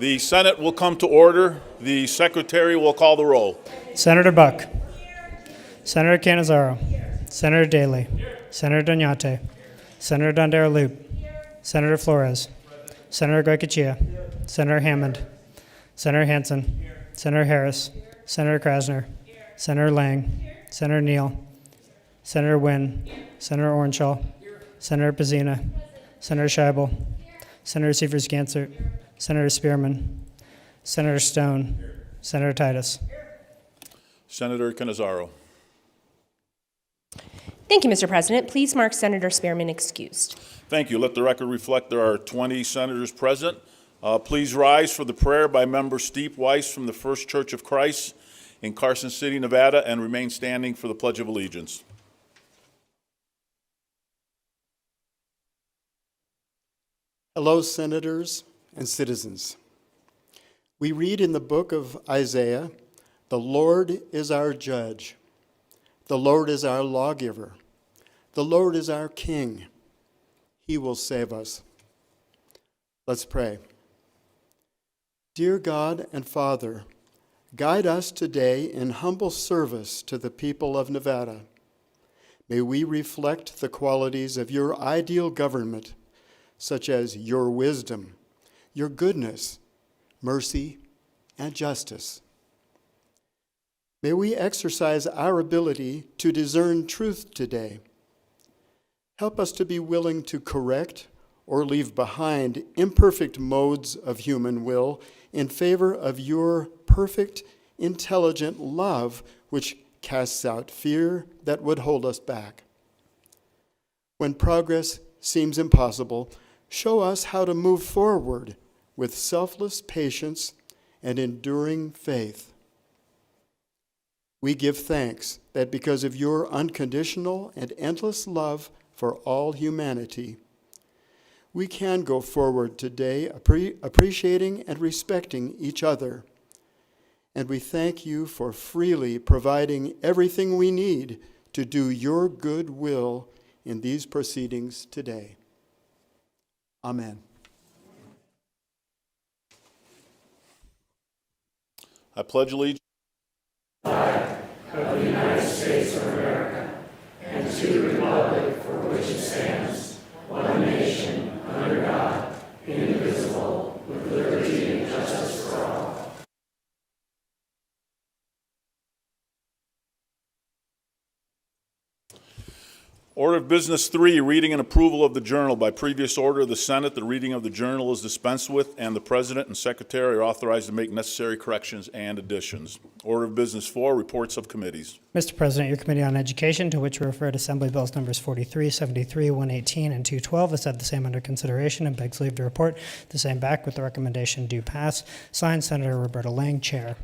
The Senate will come to order. The Secretary will call the roll. Senator Buck. Senator Cannizzaro. Senator Daley. Senator Doñate. Senator Dondero-Loop. Senator Flores. Senator Goycochea. Senator Hammond. Senator Hansen. Senator Harris. Senator Krasner. Senator Lang. Senator Neal. Senator Wynn. Senator Orenshaw. Senator Pazina. Senator Scheibel. Senator Seifers-Gansert. Senator Spearman. Senator Stone. Senator Titus. Senator Cannizzaro. Thank you, Mr. President. Please mark Senator Spearman excused. Thank you. Let the record reflect there are 20 senators present. Please rise for the prayer by Member Steve Weiss from the First Church of Christ in Carson City, Nevada, and remain standing for the Pledge of Allegiance. Hello, senators and citizens. We read in the book of Isaiah, "The Lord is our judge. The Lord is our lawgiver. The Lord is our king. He will save us." Let's pray. Dear God and Father, guide us today in humble service to the people of Nevada. May we reflect the qualities of your ideal government, such as your wisdom, your goodness, mercy, and justice. May we exercise our ability to discern truth today. Help us to be willing to correct or leave behind imperfect modes of human will in favor of your perfect, intelligent love, which casts out fear that would hold us back. When progress seems impossible, show us how to move forward with selfless patience and enduring faith. We give thanks that because of your unconditional and endless love for all humanity, we can go forward today appreciating and respecting each other. And we thank you for freely providing everything we need to do your good will in these proceedings today. Amen. I pledge allegiance of the United States of America and to the republic for which it stands, one nation, under God, indivisible, with liberty and justice for all. Order of Business 3, reading and approval of the journal. By previous order of the Senate, the reading of the journal is dispensed with, and the President and Secretary are authorized to make necessary corrections and additions. Order of Business 4, reports of committees. Mr. President, your Committee on Education, to which we referred Assembly Bills numbers 43, 73, 118, and 212, has had the same under consideration and begs leave to report the same back with the recommendation do pass. Signed, Senator Roberta Lang, Chair.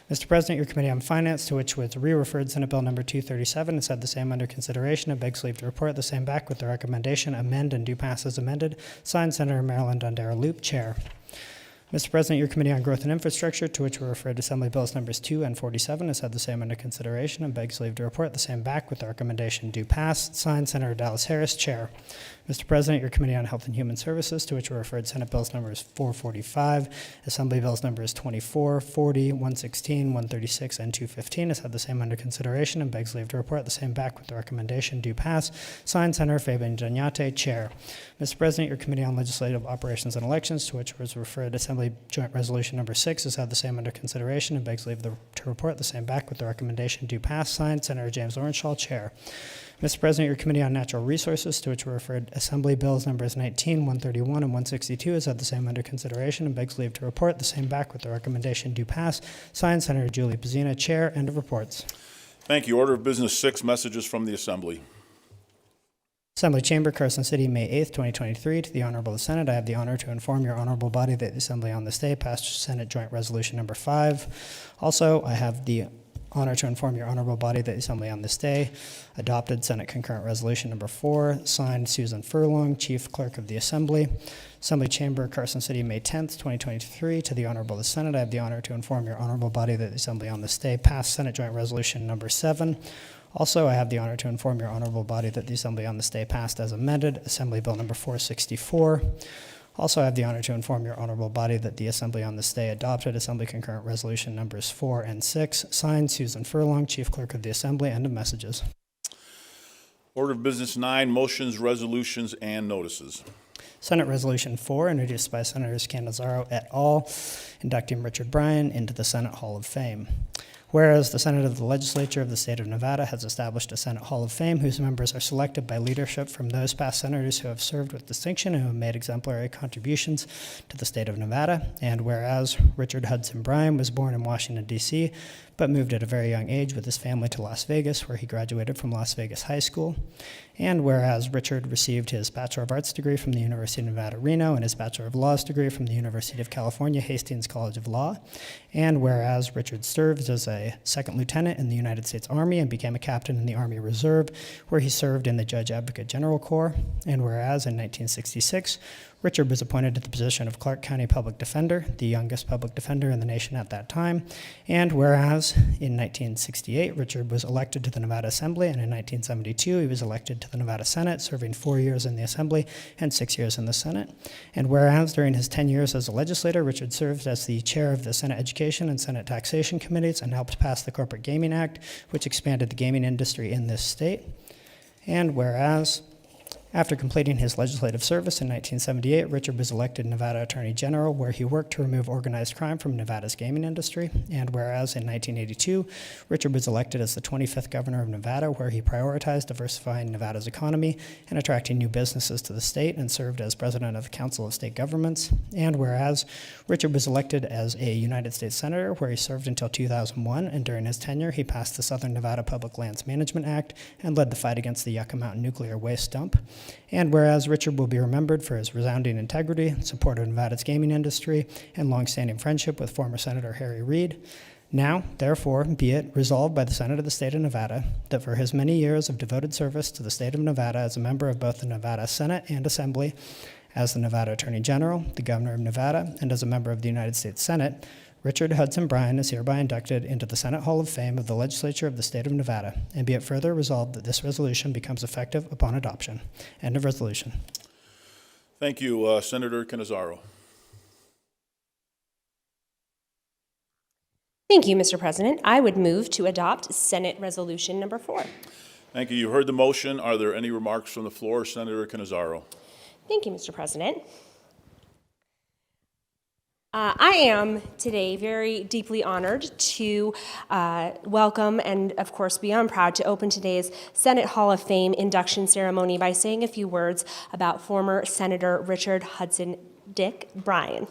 Mr. President, your Committee on Finance, to which was re-referred Senate Bill number 237, has had the same under consideration and begs leave to report the same back with the recommendation amend and do pass as amended. Signed, Senator Marilyn Dondero-Loop, Chair. Mr. President, your Committee on Growth and Infrastructure, to which were referred Assembly Bills numbers 2 and 47, has had the same under consideration and begs leave to report the same back with the recommendation do pass. Signed, Senator Dallas Harris, Chair. Mr. President, your Committee on Health and Human Services, to which were referred Senate Bills numbers 445, Assembly Bills numbers 24, 40, 116, 136, and 215, has had the same under consideration and begs leave to report the same back with the recommendation do pass. Signed, Senator Fabian Doñate, Chair. Mr. President, your Committee on Legislative Operations and Elections, to which was referred Assembly Joint Resolution number 6, has had the same under consideration and begs leave to report the same back with the recommendation do pass. Signed, Senator James Orenshaw, Chair. Mr. President, your Committee on Natural Resources, to which were referred Assembly Bills numbers 19, 131, and 162, has had the same under consideration and begs leave to report the same back with the recommendation do pass. Signed, Senator Julie Pazina, Chair. End of reports. Thank you. Order of Business 6, messages from the Assembly. Assembly Chamber, Carson City, May 8th, 2023. To the Honorable Senate, I have the honor to inform your honorable body that the Assembly on this day passed Senate Joint Resolution number 5. Also, I have the honor to inform your honorable body that the Assembly on this day adopted Senate Concurrent Resolution number 4, signed Susan Furlong, Chief Clerk of the Assembly. Assembly Chamber, Carson City, May 10th, 2023. To the Honorable Senate, I have the honor to inform your honorable body that the Assembly on this day passed Senate Joint Resolution number 7. Also, I have the honor to inform your honorable body that the Assembly on this day passed as amended Assembly Bill number 464. Also, I have the honor to inform your honorable body that the Assembly on this day adopted Assembly Concurrent Resolution numbers 4 and 6, signed Susan Furlong, Chief Clerk of the Assembly. End of messages. Order of business 9, motions, resolutions, and notices. Senate Resolution 4, introduced by Senators Cannizzaro et al., inducting Richard Bryan into the Senate Hall of Fame. Whereas the Senate of the Legislature of the State of Nevada has established a Senate Hall of Fame whose members are selected by leadership from those past senators who have served with distinction and who have made exemplary contributions to the state of Nevada. And whereas Richard Hudson Bryan was born in Washington, D.C., but moved at a very young age with his family to Las Vegas, where he graduated from Las Vegas High School. And whereas Richard received his Bachelor of Arts degree from the University of Nevada, Reno, and his Bachelor of Laws degree from the University of California, Hastings College of Law. And whereas Richard served as a second lieutenant in the United States Army and became a captain in the Army Reserve, where he served in the Judge Advocate General Corps. And whereas in 1966, Richard was appointed to the position of Clark County Public Defender, the youngest public defender in the nation at that time. And whereas in 1968, Richard was elected to the Nevada Assembly, and in 1972, he was elected to the Nevada Senate, serving 4 years in the Assembly and 6 years in the Senate. And whereas during his 10 years as a legislator, Richard served as the chair of the Senate Education and Senate Taxation Committees and helped pass the Corporate Gaming Act, which expanded the gaming industry in this state. And whereas after completing his legislative service in 1978, Richard was elected Nevada Attorney General, where he worked to remove organized crime from Nevada's gaming industry. And whereas in 1982, Richard was elected as the 25th governor of Nevada, where he prioritized diversifying Nevada's economy and attracting new businesses to the state and served as president of the Council of State Governments. And whereas Richard was elected as a United States Senator, where he served until 2001, and during his tenure, he passed the Southern Nevada Public Lands Management Act and led the fight against the Yucca Mountain nuclear waste dump. And whereas Richard will be remembered for his resounding integrity, support of Nevada's gaming industry, and longstanding friendship with former Senator Harry Reid, now, therefore, be it resolved by the Senate of the State of Nevada that for his many years of devoted service to the state of Nevada as a member of both the Nevada Senate and Assembly, as the Nevada Attorney General, the Governor of Nevada, and as a member of the United States Senate, Richard Hudson Bryan is hereby inducted into the Senate Hall of Fame of the Legislature of the State of Nevada, and be it further resolved that this resolution becomes effective upon adoption. End of resolution. Thank you, Senator Cannizzaro. Thank you, Mr. President. I would move to adopt Senate Resolution number 4. Thank you. You heard the motion. Are there any remarks from the floor? Senator Cannizzaro. Thank you, Mr. President. I am today very deeply honored to welcome and, of course, beyond proud to open today's Senate Hall of Fame induction ceremony by saying a few words about former Senator Richard Hudson Dick Bryan.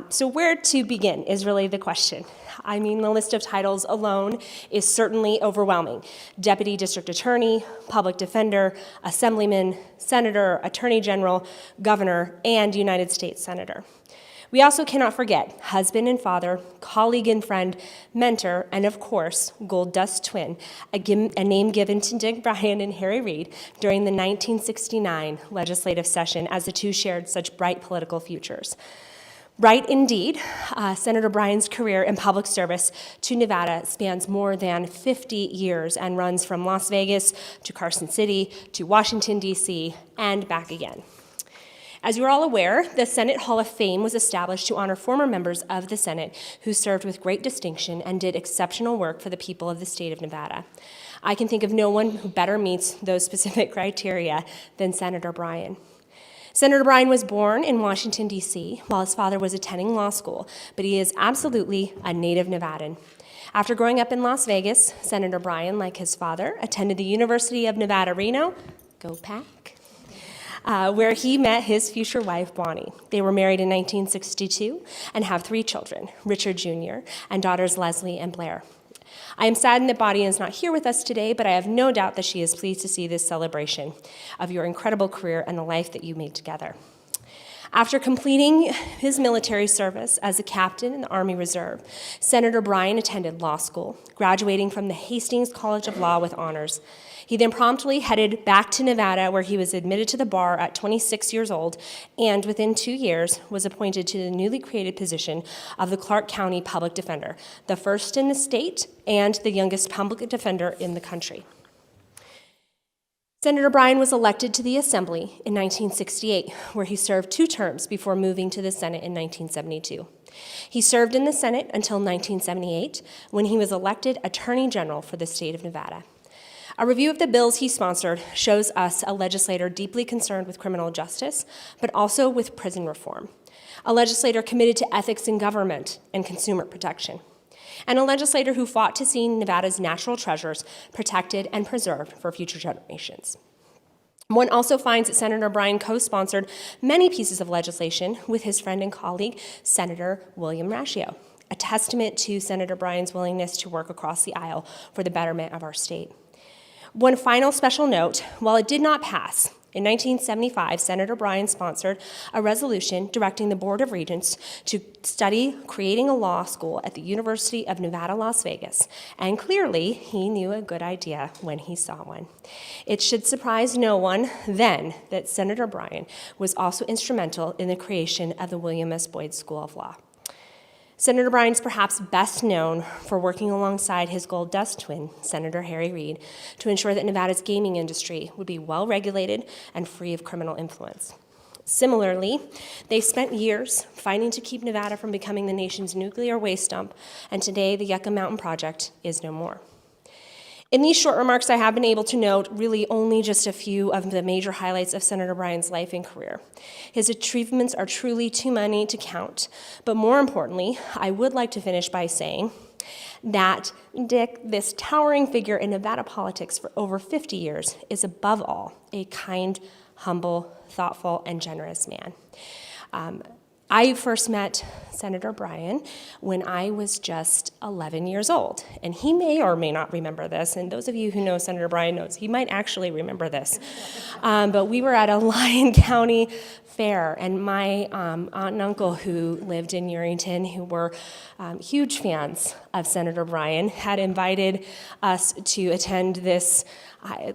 So where to begin is really the question. I mean, the list of titles alone is certainly overwhelming. Deputy District Attorney, Public Defender, Assemblyman, Senator, Attorney General, Governor, and United States Senator. We also cannot forget husband and father, colleague and friend, mentor, and of course, Gold Dust twin, a name given to Dick Bryan and Harry Reid during the 1969 legislative session as the two shared such bright political futures. Bright indeed, Senator Bryan's career in public service to Nevada spans more than 50 years and runs from Las Vegas to Carson City to Washington, D.C., and back again. As you're all aware, the Senate Hall of Fame was established to honor former members of the Senate who served with great distinction and did exceptional work for the people of the state of Nevada. I can think of no one who better meets those specific criteria than Senator Bryan. Senator Bryan was born in Washington, D.C., while his father was attending law school, but he is absolutely a native Nevadan. After growing up in Las Vegas, Senator Bryan, like his father, attended the University of Nevada, Reno, go Pack, where he met his future wife, Bonnie. They were married in 1962 and have 3 children, Richard Jr., and daughters Leslie and Blair. I am saddened that Bonnie is not here with us today, but I have no doubt that she is pleased to see this celebration of your incredible career and the life that you made together. After completing his military service as a captain in the Army Reserve, Senator Bryan attended law school, graduating from the Hastings College of Law with honors. He then promptly headed back to Nevada, where he was admitted to the bar at 26 years old, and within 2 years was appointed to the newly created position of the Clark County Public Defender, the first in the state and the youngest public defender in the country. Senator Bryan was elected to the Assembly in 1968, where he served 2 terms before moving to the Senate in 1972. He served in the Senate until 1978, when he was elected Attorney General for the state of Nevada. A review of the bills he sponsored shows us a legislator deeply concerned with criminal justice, but also with prison reform. A legislator committed to ethics in government and consumer protection. And a legislator who fought to see Nevada's natural treasures protected and preserved for future generations. One also finds that Senator Bryan co-sponsored many pieces of legislation with his friend and colleague, Senator William Raschio, a testament to Senator Bryan's willingness to work across the aisle for the betterment of our state. One final special note, while it did not pass, in 1975, Senator Bryan sponsored a resolution directing the Board of Regents to study creating a law school at the University of Nevada, Las Vegas, and clearly he knew a good idea when he saw one. It should surprise no one then that Senator Bryan was also instrumental in the creation of the William S. Boyd School of Law. Senator Bryan is perhaps best known for working alongside his Gold Dust twin, Senator Harry Reid, to ensure that Nevada's gaming industry would be well-regulated and free of criminal influence. Similarly, they spent years fighting to keep Nevada from becoming the nation's nuclear waste dump, and today the Yucca Mountain Project is no more. In these short remarks, I have been able to note really only just a few of the major highlights of Senator Bryan's life and career. His achievements are truly too many to count, but more importantly, I would like to finish by saying that Dick, this towering figure in Nevada politics for over 50 years, is above all a kind, humble, thoughtful, and generous man. I first met Senator Bryan when I was just 11 years old, and he may or may not remember this, and those of you who know Senator Bryan knows he might actually remember this. But we were at a Lyon County fair, and my aunt and uncle who lived in Yerington, who were huge fans of Senator Bryan, had invited us to attend this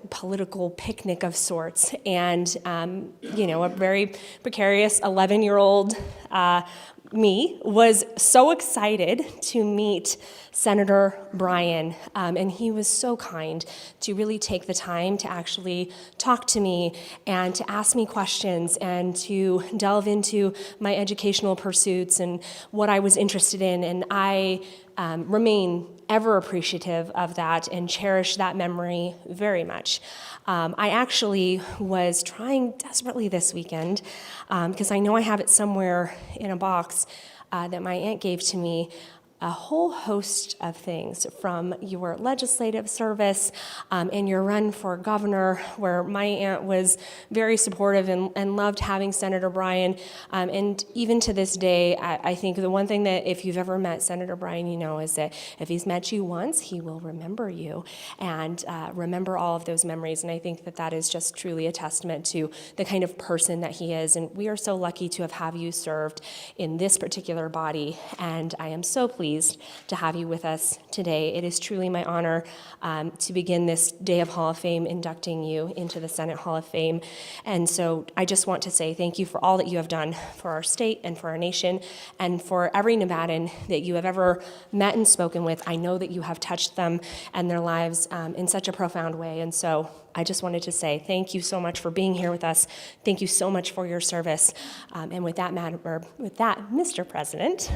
political picnic of sorts, and a very precarious 11-year-old me was so excited to meet Senator Bryan, and he was so kind to really take the time to actually talk to me and to ask me questions and to delve into my educational pursuits and what I was interested in, and I remain ever appreciative of that and cherish that memory very much. I actually was trying desperately this weekend, because I know I have it somewhere in a box that my aunt gave to me, a whole host of things from your legislative service and your run for governor, where my aunt was very supportive and loved having Senator Bryan. And even to this day, I think the one thing that if you've ever met Senator Bryan, you know is that if he's met you once, he will remember you and remember all of those memories. And I think that that is just truly a testament to the kind of person that he is. And we are so lucky to have you served in this particular body. And I am so pleased to have you with us today. It is truly my honor to begin this Day of Hall of Fame inducting you into the Senate Hall of Fame. And so I just want to say thank you for all that you have done for our state and for our nation and for every Nevadan that you have ever met and spoken with. I know that you have touched them and their lives in such a profound way. And so I just wanted to say thank you so much for being here with us. Thank you so much for your service. And with that, Mr. President,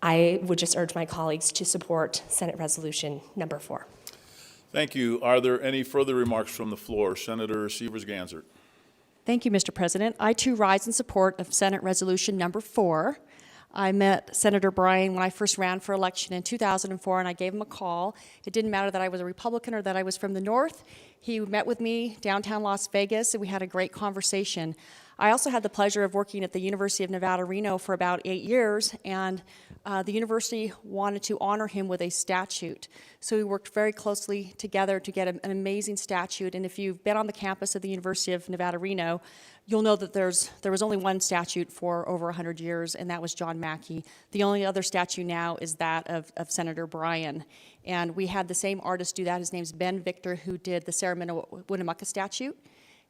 I would just urge my colleagues to support Senate Resolution number 4. Thank you. Are there any further remarks from the floor? Senator Severs-Gansert. Thank you, Mr. President. I too rise in support of Senate Resolution number 4. I met Senator Bryan when I first ran for election in 2004, and I gave him a call. It didn't matter that I was a Republican or that I was from the North. He met with me downtown Las Vegas, and we had a great conversation. I also had the pleasure of working at the University of Nevada, Reno for about 8 years, and the university wanted to honor him with a statute. So we worked very closely together to get an amazing statute. And if you've been on the campus of the University of Nevada, Reno, you'll know that there was only one statute for over 100 years, and that was John Mackey. The only other statute now is that of Senator Bryan. And we had the same artist do that. His name's Ben Victor, who did the Winnemucca statute.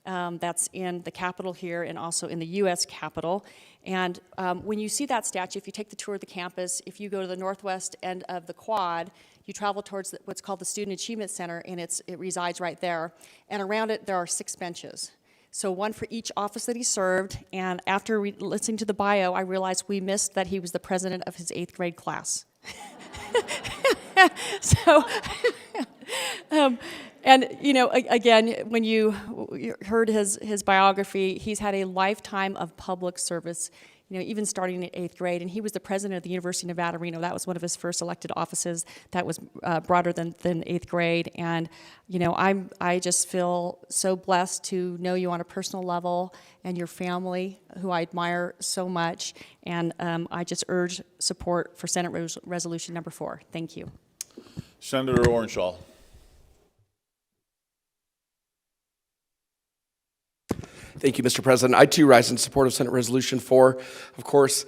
That's in the Capitol here and also in the U.S. Capitol. And when you see that statue, if you take the tour of the campus, if you go to the northwest end of the quad, you travel towards what's called the Student Achievement Center, and it resides right there. And around it, there are 6 benches. So one for each office that he served. And after listening to the bio, I realized we missed that he was the president of his 8th grade class. So, and you know, again, when you heard his biography, he's had a lifetime of public service, you know, even starting in 8th grade, and he was the president of the University of Nevada, Reno. That was one of his first elected offices that was broader than 8th grade, and you know, I just feel so blessed to know you on a personal level and your family, who I admire so much, and I just urge support for Senate Resolution number 4. Thank you. Senator Orenshaw. Thank you, Mr. President. I, too, rise in support of Senate Resolution 4. Of course,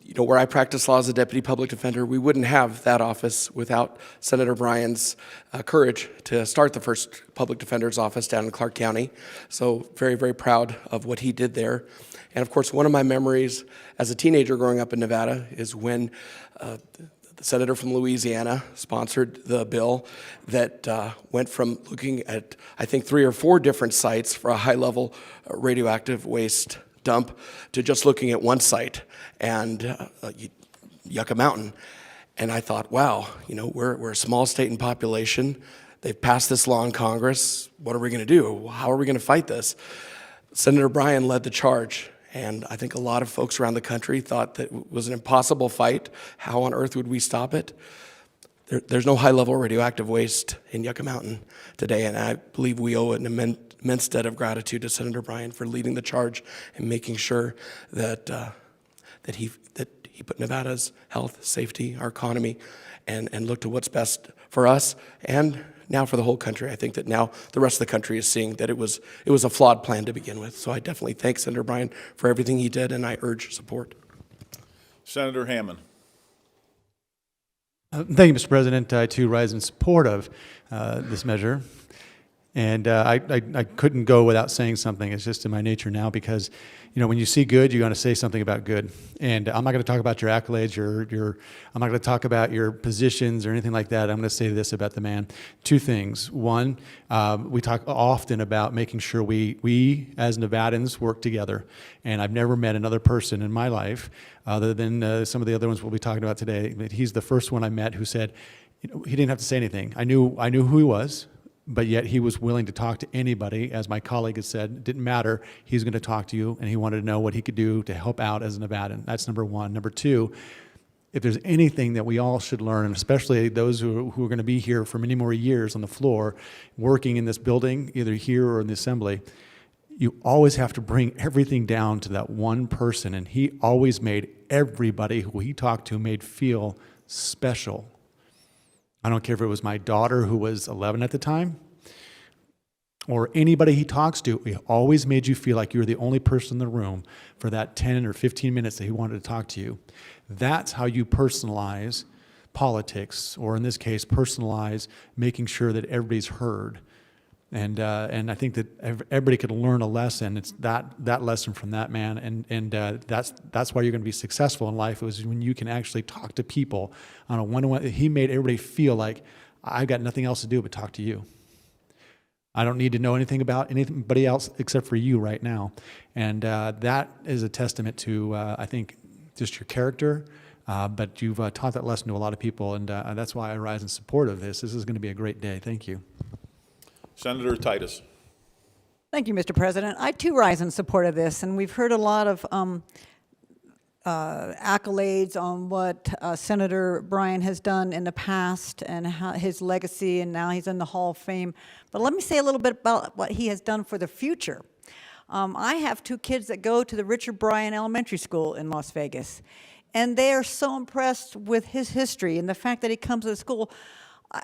you know, where I practice law as a deputy public defender, we wouldn't have that office without Senator Bryan's courage to start the first public defender's office down in Clark County. So very, very proud of what he did there. And of course, one of my memories as a teenager growing up in Nevada is when the senator from Louisiana sponsored the bill that went from looking at, I think, 3 or 4 different sites for a high-level radioactive waste dump to just looking at one site, and Yucca Mountain. And I thought, wow, you know, we're a small state in population. They've passed this law in Congress. What are we going to do? How are we going to fight this? Senator Bryan led the charge. And I think a lot of folks around the country thought that it was an impossible fight. How on earth would we stop it? There's no high-level radioactive waste in Yucca Mountain today, and I believe we owe an immense debt of gratitude to Senator Bryan for leading the charge and making sure that he put Nevada's health, safety, our economy, and looked to what's best for us and now for the whole country. I think that now the rest of the country is seeing that it was a flawed plan to begin with. So I definitely thank Senator Bryan for everything he did, and I urge support. Senator Hammond. Thank you, Mr. President. I, too, rise in support of this measure. And I couldn't go without saying something. It's just in my nature now because, you know, when you see good, you got to say something about good. And I'm not going to talk about your accolades, I'm not going to talk about your positions or anything like that. I'm going to say this about the man. 2 things. One, we talk often about making sure we as Nevadans work together. And I've never met another person in my life, other than some of the other ones we'll be talking about today, but he's the first one I met who said, you know, he didn't have to say anything. I knew who he was. But yet he was willing to talk to anybody. As my colleague has said, it didn't matter. He's going to talk to you, and he wanted to know what he could do to help out as a Nevadan. That's number 1. Number 2, if there's anything that we all should learn, and especially those who are going to be here for many more years on the floor, working in this building, either here or in the assembly, you always have to bring everything down to that one person. And he always made everybody who he talked to made feel special. I don't care if it was my daughter who was 11 at the time or anybody he talks to. He always made you feel like you were the only person in the room for that 10 or 15 minutes that he wanted to talk to you. That's how you personalize politics, or in this case, personalize making sure that everybody's heard. And I think that everybody could learn a lesson. It's that lesson from that man, and that's why you're going to be successful in life. It was when you can actually talk to people on a one-on-one. He made everybody feel like I've got nothing else to do but talk to you. I don't need to know anything about anybody else except for you right now, and that is a testament to I think just your character. But you've taught that lesson to a lot of people, and that's why I rise in support of this. This is going to be a great day. Thank you. Senator Titus. Thank you, Mr. President. I, too, rise in support of this, and we've heard a lot of accolades on what Senator Bryan has done in the past and how his legacy, and now he's in the Hall of Fame. But let me say a little bit about what he has done for the future. I have 2 kids that go to the Richard Bryan Elementary School in Las Vegas, and they are so impressed with his history and the fact that he comes to the school.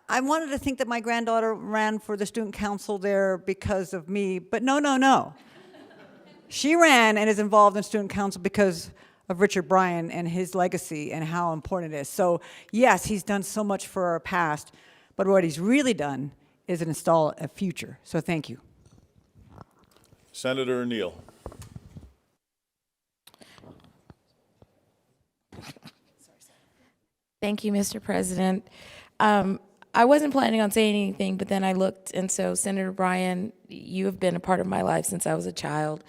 I wanted to think that my granddaughter ran for the student council there because of me, but no. She ran and is involved in student council because of Richard Bryan and his legacy and how important it is. So yes, he's done so much for our past, but what he's really done is install a future. So thank you. Senator Neal. Thank you, Mr. President. I wasn't planning on saying anything, but then I looked, and so Senator Bryan, you have been a part of my life since I was a child,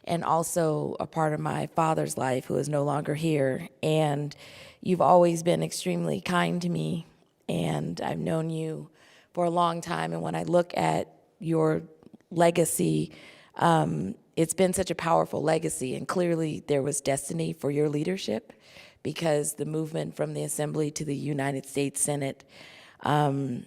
and also a part of my father's life, who is no longer here. And you've always been extremely kind to me, and I've known you for a long time. And when I look at your legacy, it's been such a powerful legacy, and clearly there was destiny for your leadership, because the movement from the Assembly to the United States Senate, and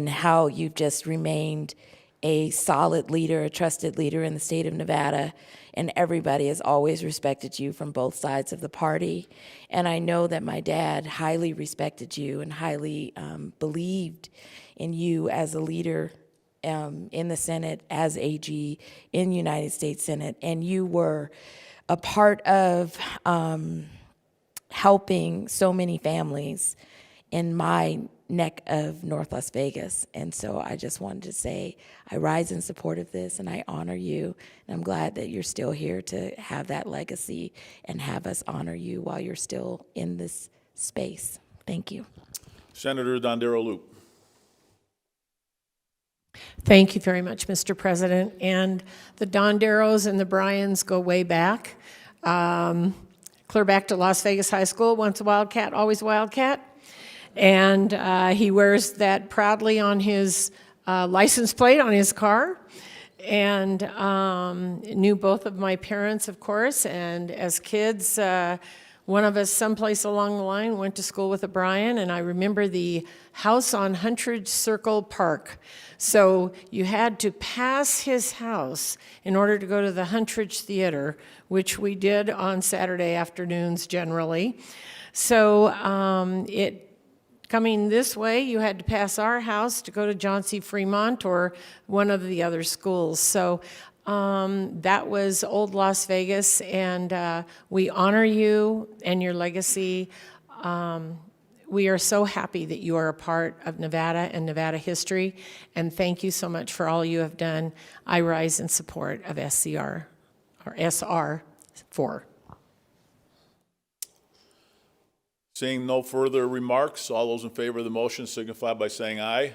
how you've just remained a solid leader, a trusted leader in the state of Nevada, and everybody has always respected you from both sides of the party. And I know that my dad highly respected you and highly believed in you as a leader in the Senate, as AG in the United States Senate, and you were a part of helping so many families in my neck of North Las Vegas. And so I just wanted to say I rise in support of this, and I honor you, and I'm glad that you're still here to have that legacy and have us honor you while you're still in this space. Thank you. Senator Dondero Loop. Thank you very much, Mr. President. And the Donderos and the Bryans go way back. Clear back to Las Vegas High School, once a Wildcat, always a Wildcat. And he wears that proudly on his license plate on his car. And knew both of my parents, of course. And as kids, one of us someplace along the line went to school with a Bryan, and I remember the house on Huntridge Circle Park. So you had to pass his house in order to go to the Huntridge Theater, which we did on Saturday afternoons generally. So coming this way, you had to pass our house to go to John C. Fremont or one of the other schools. So that was old Las Vegas, and we honor you and your legacy. We are so happy that you are a part of Nevada and Nevada history, and thank you so much for all you have done. I rise in support of SCR, or SR 4. Seeing no further remarks, all those in favor of the motion signify by saying aye. Aye.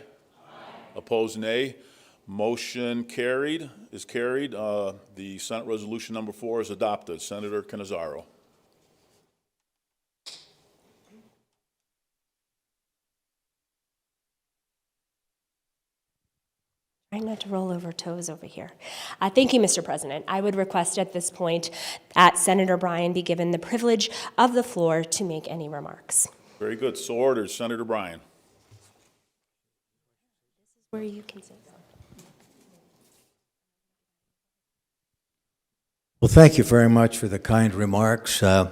Opposed, nay. Motion is carried. The Senate Resolution number 4 is adopted. Senator Cannizzaro. Trying not to roll over toes over here. Thank you, Mr. President. I would request at this point that Senator Bryan be given the privilege of the floor to make any remarks. Very good. So ordered. Senator Bryan. This is where you can say something. Well, thank you very much for the kind remarks. I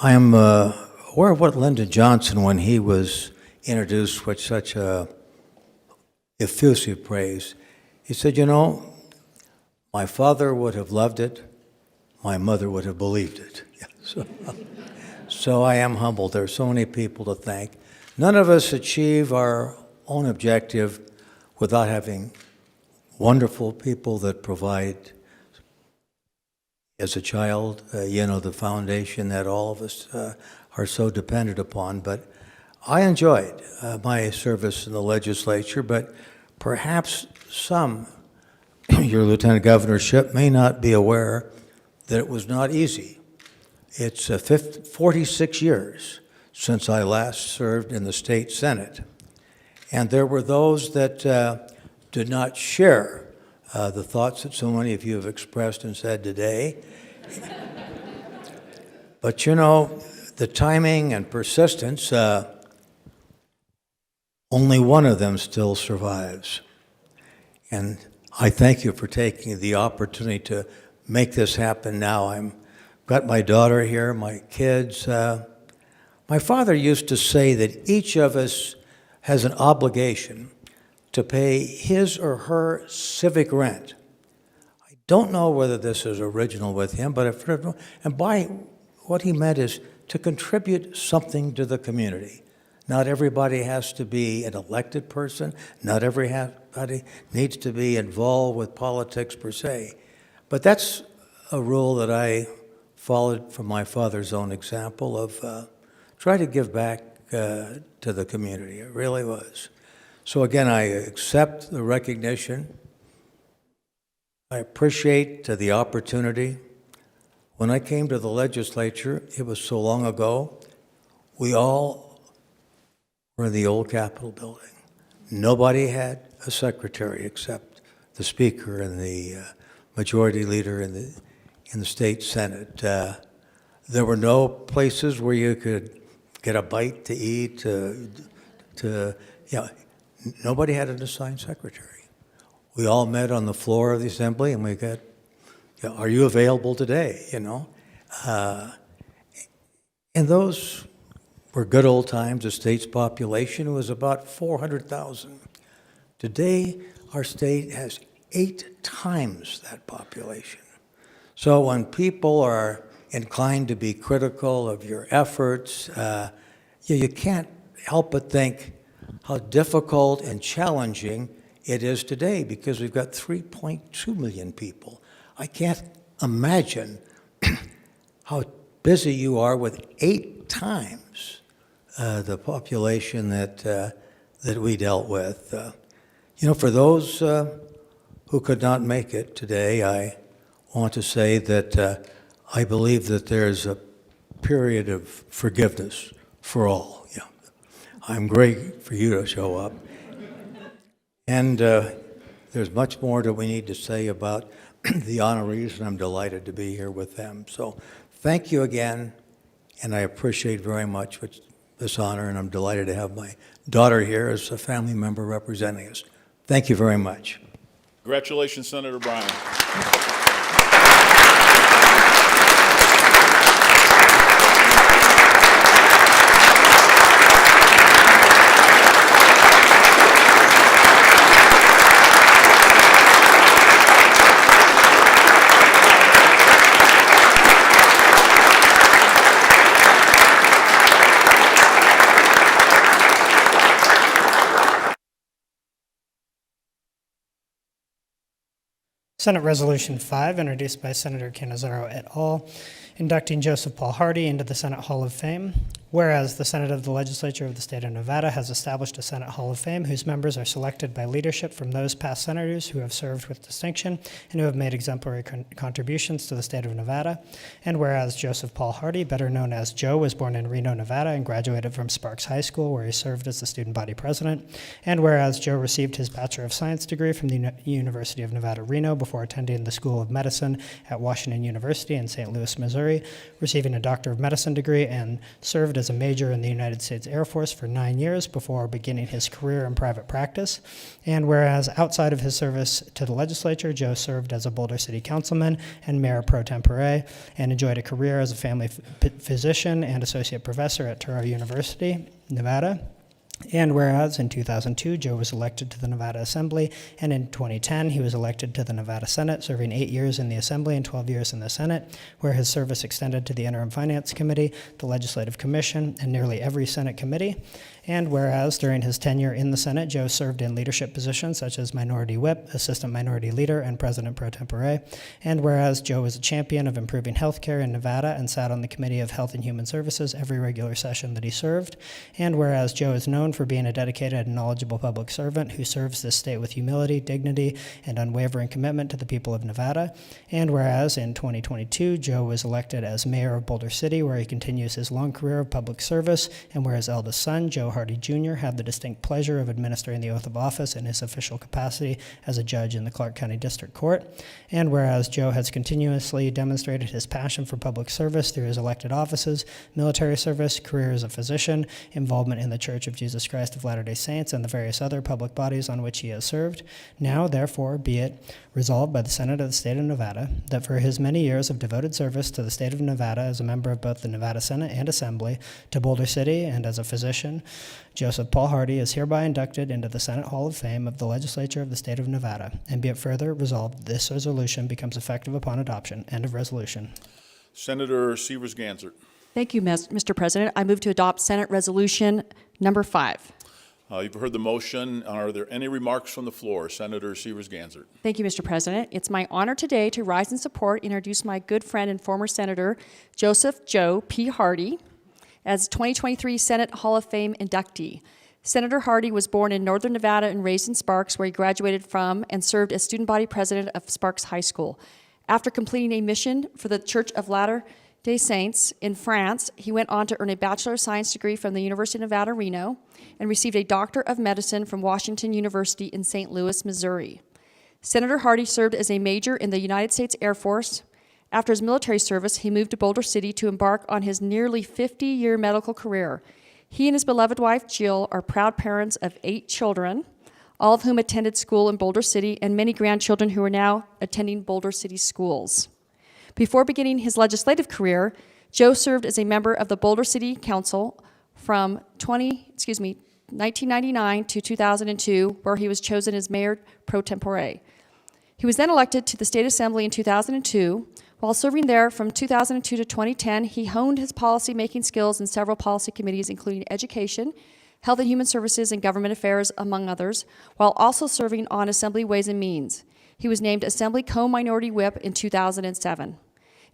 am aware of what Lyndon Johnson, when he was introduced with such effusive praise, he said, you know, my father would have loved it, my mother would have believed it. So I am humbled. There are so many people to thank. None of us achieve our own objective without having wonderful people that provide. As a child, the foundation that all of us are so dependent upon. But I enjoyed my service in the legislature, but perhaps some, your lieutenant governorship, may not be aware that it was not easy. It's 46 years since I last served in the state Senate. And there were those that did not share the thoughts that so many of you have expressed and said today. But the timing and persistence, only one of them still survives. And I thank you for taking the opportunity to make this happen now. I've got my daughter here, my kids. My father used to say that each of us has an obligation to pay his or her civic rent. I don't know whether this is original with him, but and by what he meant is to contribute something to the community. Not everybody has to be an elected person. Not everybody everybody needs to be involved with politics per se. But that's a rule that I followed from my father's own example of try to give back to the community. It really was. So again, I accept the recognition. I appreciate the opportunity. When I came to the legislature, it was so long ago, we all were in the old Capitol building. Nobody had a secretary except the speaker and the majority leader in the state senate. There were no places where you could get a bite to eat. Nobody had an assigned secretary. We all met on the floor of the assembly, and we got, are you available today? And those were good old times. The state's population was about 400,000. Today, our state has 8 times that population. So when people are inclined to be critical of your efforts, you can't help but think how difficult and challenging it is today, because we've got 3.2 million people. I can't imagine how busy you are with 8 times the population that we dealt with. For those who could not make it today, I want to say that I believe that there's a period of forgiveness for all. I'm great for you to show up. And there's much more that we need to say about the honorees, and I'm delighted to be here with them. So thank you again, and I appreciate very much this honor, and I'm delighted to have my daughter here as a family member representing us. Thank you very much. Congratulations, Senator Bryan. Senate Resolution 5, introduced by Senator Cannizzaro et al., inducting Joseph Paul Hardy into the Senate Hall of Fame. Whereas the Senate of the Legislature of the State of Nevada has established a Senate Hall of Fame whose members are selected by leadership from those past senators who have served with distinction and who have made exemplary contributions to the state of Nevada. And whereas Joseph Paul Hardy, better known as Joe, was born in Reno, Nevada, and graduated from Sparks High School, where he served as the student body president. And whereas Joe received his Bachelor of Science degree from the University of Nevada, Reno, before attending the School of Medicine at Washington University in St. Louis, Missouri, receiving a Doctor of Medicine degree, and served as a major in the United States Air Force for 9 years before beginning his career in private practice. And whereas outside of his service to the legislature, Joe served as a Boulder City councilman and mayor pro tempore, and enjoyed a career as a family physician and associate professor at Touro University, Nevada. And whereas in 2002, Joe was elected to the Nevada Assembly, and in 2010, he was elected to the Nevada Senate, serving 8 years in the Assembly and 12 years in the Senate, where his service extended to the Interim Finance Committee, the Legislative Commission, and nearly every Senate committee. And whereas during his tenure in the Senate, Joe served in leadership positions such as Minority Whip, Assistant Minority Leader, and President pro tempore. And whereas Joe was a champion of improving health care in Nevada and sat on the Committee of Health and Human Services every regular session that he served. And whereas Joe is known for being a dedicated and knowledgeable public servant who serves this state with humility, dignity, and unwavering commitment to the people of Nevada. And whereas in 2022, Joe was elected as mayor of Boulder City, where he continues his long career of public service, and where his eldest son, Joe Hardy Jr., had the distinct pleasure of administering the oath of office in his official capacity as a judge in the Clark County District Court. And whereas Joe has continuously demonstrated his passion for public service through his elected offices, military service, career as a physician, involvement in the Church of Jesus Christ of Latter-day Saints, and the various other public bodies on which he has served, now, therefore, be it resolved by the Senate of the State of Nevada that for his many years of devoted service to the state of Nevada as a member of both the Nevada Senate and Assembly, to Boulder City, and as a physician, Joseph Paul Hardy is hereby inducted into the Senate Hall of Fame of the Legislature of the State of Nevada, and be it further resolved this resolution becomes effective upon adoption. End of resolution. Senator Severs-Gansert. Thank you, Mr. President. I move to adopt Senate Resolution number 5. You've heard the motion. Are there any remarks from the floor? Senator Severs-Gansert. Thank you, Mr. President. It's my honor today to rise in support and introduce my good friend and former Senator Joseph Joe P. Hardy as 2023 Senate Hall of Fame inductee. Senator Hardy was born in Northern Nevada and raised in Sparks, where he graduated from and served as student body president of Sparks High School. After completing a mission for the Church of Latter-day Saints in France, he went on to earn a Bachelor of Science degree from the University of Nevada, Reno, and received a Doctor of Medicine from Washington University in St. Louis, Missouri. Senator Hardy served as a major in the United States Air Force. After his military service, he moved to Boulder City to embark on his nearly 50-year medical career. He and his beloved wife, Jill, are proud parents of 8 children, all of whom attended school in Boulder City, and many grandchildren who are now attending Boulder City schools. Before beginning his legislative career, Joe served as a member of the Boulder City Council from 1999 to 2002, where he was chosen as mayor pro tempore. He was then elected to the State Assembly in 2002. While serving there from 2002 to 2010, he honed his policy-making skills in several policy committees, including Education, Health and Human Services, and Government Affairs, among others, while also serving on Assembly Ways and Means. He was named Assembly Co-Minority Whip in 2007.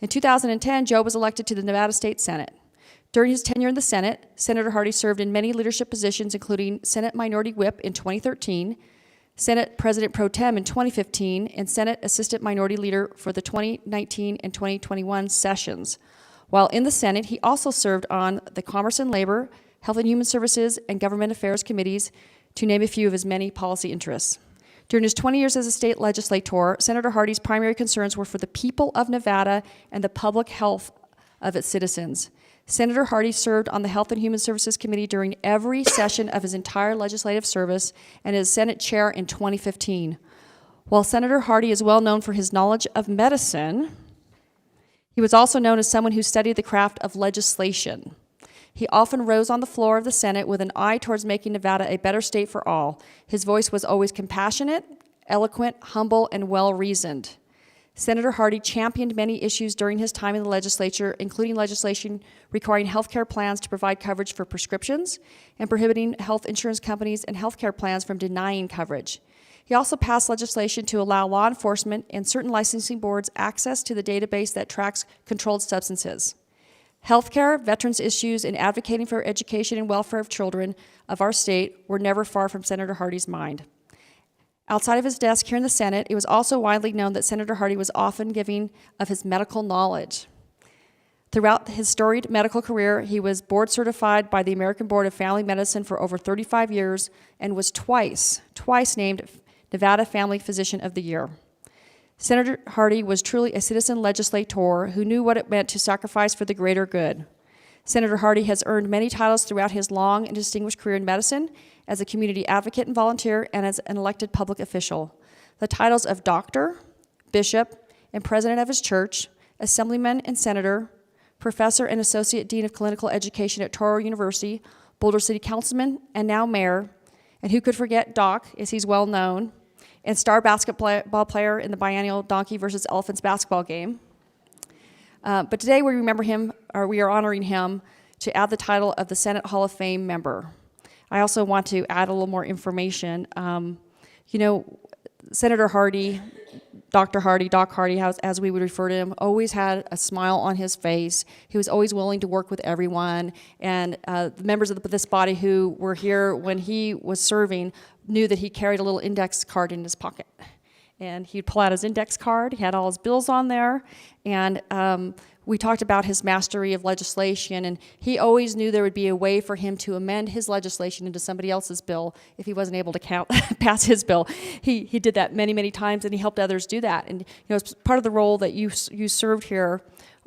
In 2010, Joe was elected to the Nevada State Senate. During his tenure in the Senate, Senator Hardy served in many leadership positions, including Senate Minority Whip in 2013, Senate President Pro Tem in 2015, and Senate Assistant Minority Leader for the 2019 and 2021 sessions. While in the Senate, he also served on the Commerce and Labor, Health and Human Services, and Government Affairs committees, to name a few of his many policy interests. During his 20 years as a state legislator, Senator Hardy's primary concerns were for the people of Nevada and the public health of its citizens. Senator Hardy served on the Health and Human Services Committee during every session of his entire legislative service and as Senate Chair in 2015. While Senator Hardy is well known for his knowledge of medicine, he was also known as someone who studied the craft of legislation. He often rose on the floor of the Senate with an eye towards making Nevada a better state for all. His voice was always compassionate, eloquent, humble, and well-reasoned. Senator Hardy championed many issues during his time in the legislature, including legislation requiring health care plans to provide coverage for prescriptions and prohibiting health insurance companies and health care plans from denying coverage. He also passed legislation to allow law enforcement and certain licensing boards access to the database that tracks controlled substances. Healthcare, veterans' issues, and advocating for education and welfare of children of our state were never far from Senator Hardy's mind. Outside of his desk here in the Senate, it was also widely known that Senator Hardy was often giving of his medical knowledge. Throughout his storied medical career, he was board certified by the American Board of Family Medicine for over 35 years and was twice named Nevada Family Physician of the Year. Senator Hardy was truly a citizen legislator who knew what it meant to sacrifice for the greater good. Senator Hardy has earned many titles throughout his long and distinguished career in medicine, as a community advocate and volunteer, and as an elected public official. The titles of doctor, bishop, and president of his church, assemblyman and senator, professor and associate dean of clinical education at Touro University, Boulder City councilman, and now mayor, and who could forget Doc, as he's well known, and star basketball player in the biennial Donkey versus Elephants basketball game. But today we remember him, or we are honoring him, to add the title of the Senate Hall of Fame member. I also want to add a little more information. Senator Hardy, Dr. Hardy, Doc Hardy, as we would refer to him, always had a smile on his face. He was always willing to work with everyone. And the members of this body who were here when he was serving knew that he carried a little index card in his pocket. And he'd pull out his index card. He had all his bills on there. And we talked about his mastery of legislation, and he always knew there would be a way for him to amend his legislation into somebody else's bill if he wasn't able to pass his bill. He did that many, many times, and he helped others do that. And as part of the role that you served here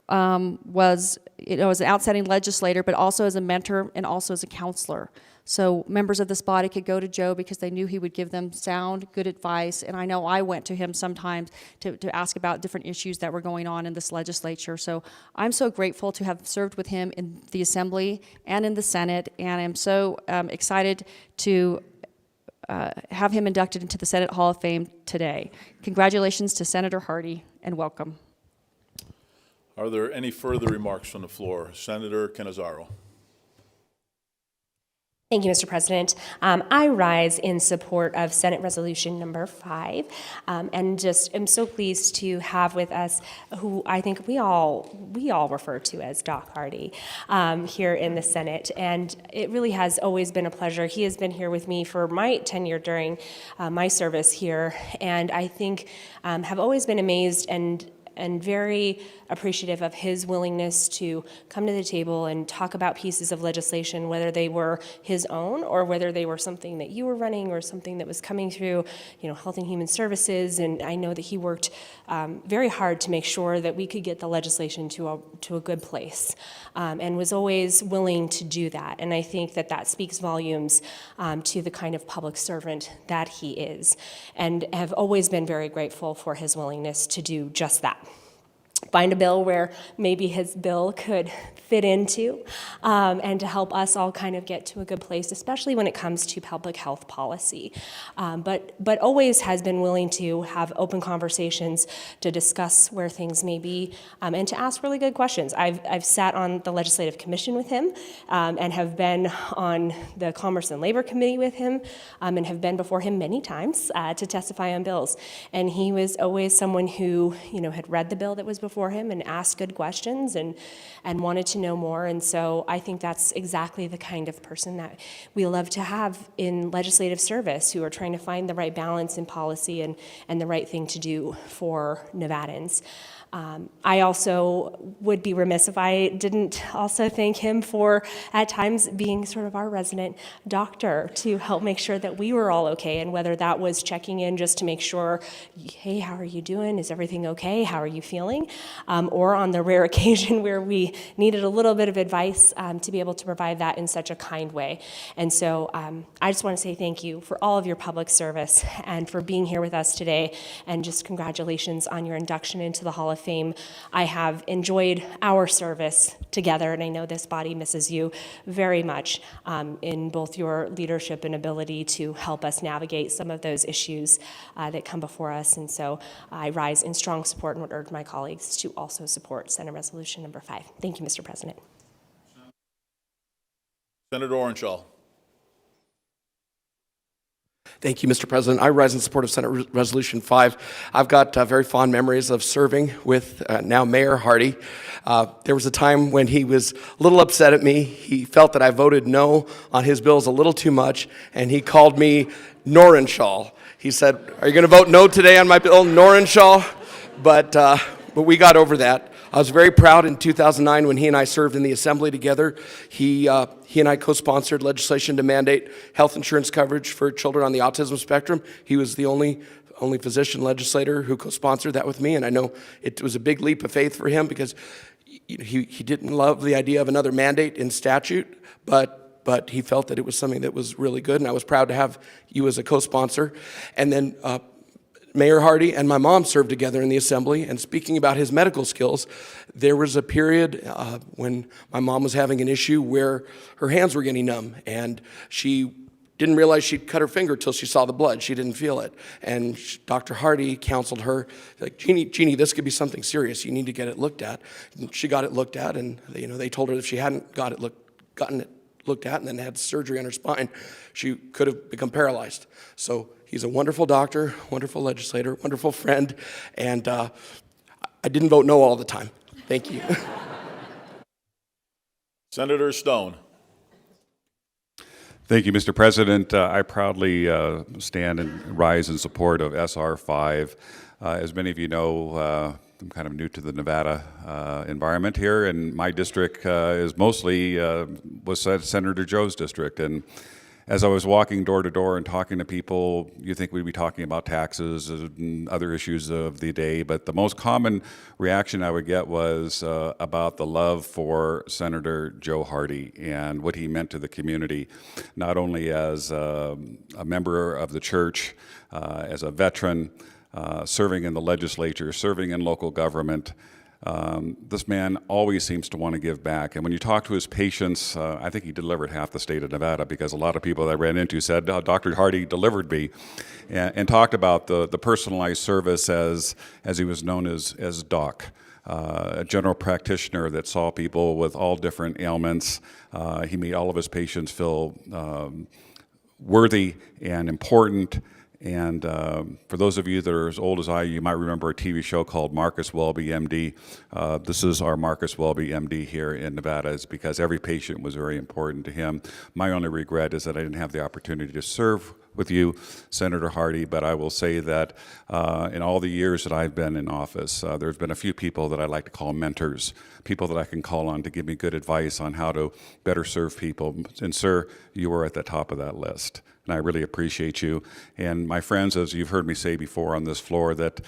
was as an outstanding legislator, but also as a mentor and also as a counselor. So members of this body could go to Joe because they knew he would give them sound, good advice. And I know I went to him sometimes to ask about different issues that were going on in this legislature. So I'm so grateful to have served with him in the Assembly and in the Senate. And I'm so excited to have him inducted into the Senate Hall of Fame today. Congratulations to Senator Hardy, and welcome. Are there any further remarks from the floor? Senator Cannizzaro. Thank you, Mr. President. I rise in support of Senate Resolution number 5, and just am so pleased to have with us who I think we all refer to as Doc Hardy here in the Senate. And it really has always been a pleasure. He has been here with me for my tenure during my service here, and I think have always been amazed and very appreciative of his willingness to come to the table and talk about pieces of legislation, whether they were his own or whether they were something that you were running or something that was coming through, Health and Human Services. And I know that he worked very hard to make sure that we could get the legislation to a good place, and was always willing to do that. And I think that speaks volumes to the kind of public servant that he is, and have always been very grateful for his willingness to do just that. Find a bill where maybe his bill could fit into, and to help us all kind of get to a good place, especially when it comes to public health policy. But always has been willing to have open conversations to discuss where things may be, and to ask really good questions. I've sat on the Legislative Commission with him, and have been on the Commerce and Labor Committee with him, and have been before him many times to testify on bills. And he was always someone who, had read the bill that was before him and asked good questions and wanted to know more. And so I think that's exactly the kind of person that we love to have in legislative service, who are trying to find the right balance in policy and the right thing to do for Nevadans. I also would be remiss if I didn't also thank him for, at times, being sort of our resident doctor to help make sure that we were all okay, and whether that was checking in just to make sure, hey, how are you doing? Is everything okay? How are you feeling? Or on the rare occasion where we needed a little bit of advice, to be able to provide that in such a kind way. And so I just want to say thank you for all of your public service and for being here with us today, and just congratulations on your induction into the Hall of Fame. I have enjoyed our service together, and I know this body misses you very much, in both your leadership and ability to help us navigate some of those issues that come before us. And so I rise in strong support and would urge my colleagues to also support Senate Resolution number 5. Thank you, Mr. President. Senator Orenshaw. Thank you, Mr. President. I rise in support of Senate Resolution 5. I've got very fond memories of serving with now Mayor Hardy. There was a time when he was a little upset at me. He felt that I voted no on his bills a little too much, and he called me Norenshaw. He said, "Are you going to vote no today on my bill, Norenshaw?" But we got over that. I was very proud in 2009 when he and I served in the Assembly together. He and I co-sponsored legislation to mandate health insurance coverage for children on the autism spectrum. He was the only physician legislator who co-sponsored that with me, and I know it was a big leap of faith for him because he didn't love the idea of another mandate in statute, but he felt that it was something that was really good, and I was proud to have you as a co-sponsor. And then Mayor Hardy and my mom served together in the Assembly, and speaking about his medical skills, there was a period when my mom was having an issue where her hands were getting numb, and she didn't realize she'd cut her finger till she saw the blood. She didn't feel it. And Dr. Hardy counseled her, like, Jeannie, this could be something serious. You need to get it looked at. And she got it looked at, and they told her if she hadn't gotten it looked at and then had surgery on her spine, she could have become paralyzed. So he's a wonderful doctor, wonderful legislator, wonderful friend, and I didn't vote no all the time. Thank you. Senator Stone. Thank you, Mr. President. I proudly stand and rise in support of SR 5. As many of you know, I'm kind of new to the Nevada environment here, and my district is mostly was Senator Joe's district. And as I was walking door to door and talking to people, you think we'd be talking about taxes and other issues of the day, but the most common reaction I would get was about the love for Senator Joe Hardy and what he meant to the community, not only as a member of the church, as a veteran, serving in the legislature, serving in local government. This man always seems to want to give back. And when you talk to his patients, I think he delivered half the state of Nevada, because a lot of people that I ran into said, Dr. Hardy delivered me, and talked about the personalized service as he was known as Doc. a general practitioner that saw people with all different ailments. He made all of his patients feel worthy and important. And for those of you that are as old as I, you might remember a TV show called Marcus Welby, MD. This is our Marcus Welby, MD here in Nevada. It's because every patient was very important to him. My only regret is that I didn't have the opportunity to serve with you, Senator Hardy, but I will say that in all the years that I've been in office, there's been a few people that I like to call mentors, people that I can call on to give me good advice on how to better serve people. And sir, you were at the top of that list. And I really appreciate you. And my friends, as you've heard me say before on this floor, that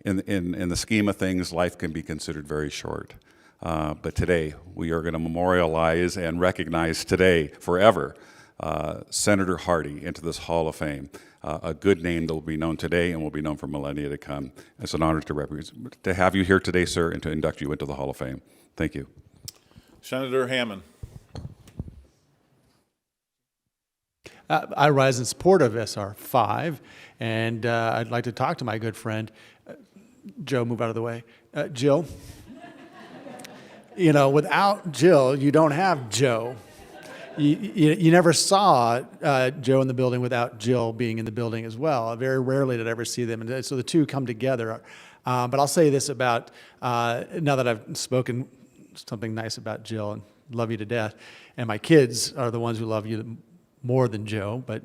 in the scheme of things, life can be considered very short. But today, we are going to memorialize and recognize today, forever, Senator Hardy into this Hall of Fame. A good name that will be known today and will be known for millennia to come. It's an honor to have you here today, sir, and to induct you into the Hall of Fame. Thank you. Senator Hammond. I rise in support of SR 5, and I'd like to talk to my good friend, Joe, move out of the way. Jill. You know, without Jill, you don't have Joe. You never saw Joe in the building without Jill being in the building as well. Very rarely did I ever see them, and so the two come together. But I'll say this about, now that I've spoken something nice about Jill, and love you to death, and my kids are the ones who love you more than Joe, but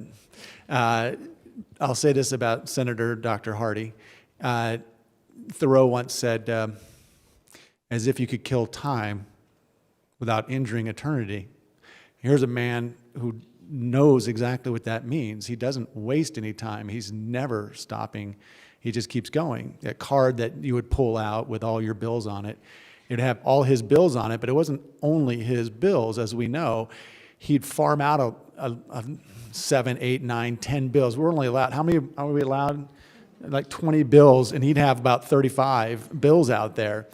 I'll say this about Senator Dr. Hardy. Thoreau once said, as if you could kill time without injuring eternity. Here's a man who knows exactly what that means. He doesn't waste any time. He's never stopping. He just keeps going. That card that you would pull out with all your bills on it, it'd have all his bills on it, but it wasn't only his bills, as we know. He'd farm out a 7, 8, 9, 10 bills. We're only allowed, how many are we allowed? Like 20 bills, and he'd have about 35 bills out there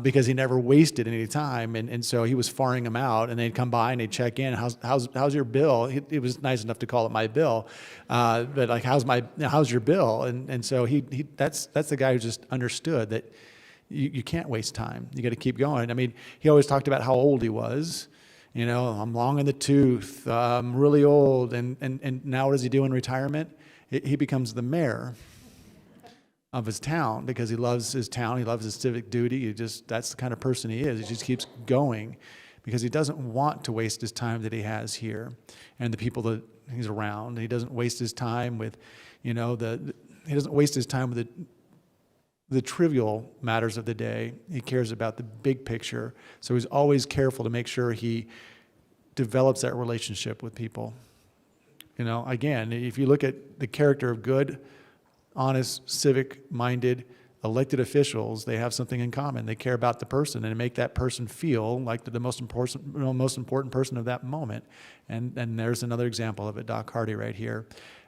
because he never wasted any time. And so he was farming them out, and they'd come by and they'd check in. How's your bill? He was nice enough to call it my bill, but like, how's your bill? And so that's the guy who just understood that you can't waste time. You got to keep going. I mean, he always talked about how old he was. You know, I'm long in the tooth, I'm really old, and now what does he do in retirement? He becomes the mayor of his town because he loves his town, he loves his civic duty. That's the kind of person he is. He just keeps going because he doesn't want to waste his time that he has here and the people that he's around. He doesn't waste his time with, you know, he doesn't waste his time with the trivial matters of the day. He cares about the big picture. So he's always careful to make sure he develops that relationship with people. You know, again, if you look at the character of good, honest, civic-minded elected officials, they have something in common. They care about the person and make that person feel like the most important person of that moment. And there's another example of it, Doc Hardy right here.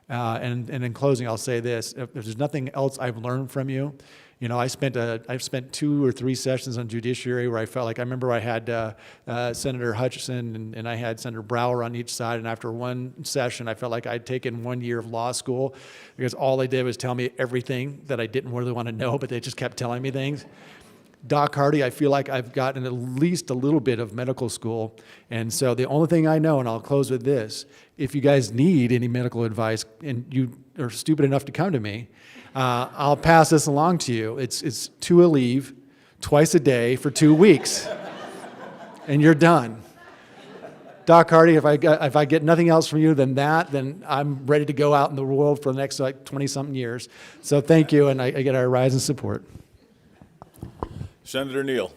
And in closing, I'll say this: if there's nothing else I've learned from you, you know, I've spent 2 or 3 sessions on judiciary where I felt like, I remember I had Senator Hutchison and I had Senator Brower on each side, and after one session, I felt like I'd taken 1 year of law school because all they did was tell me everything that I didn't really want to know, but they just kept telling me things. Doc Hardy, I feel like I've gotten at least a little bit of medical school, and so the only thing I know, and I'll close with this, if you guys need any medical advice and you are stupid enough to come to me, I'll pass this along to you. It's to a leave twice a day for 2 weeks, and you're done. Doc Hardy, if I get nothing else from you than that, then I'm ready to go out in the world for the next 20-something years. So thank you, and I get our rise in support. Senator Neal.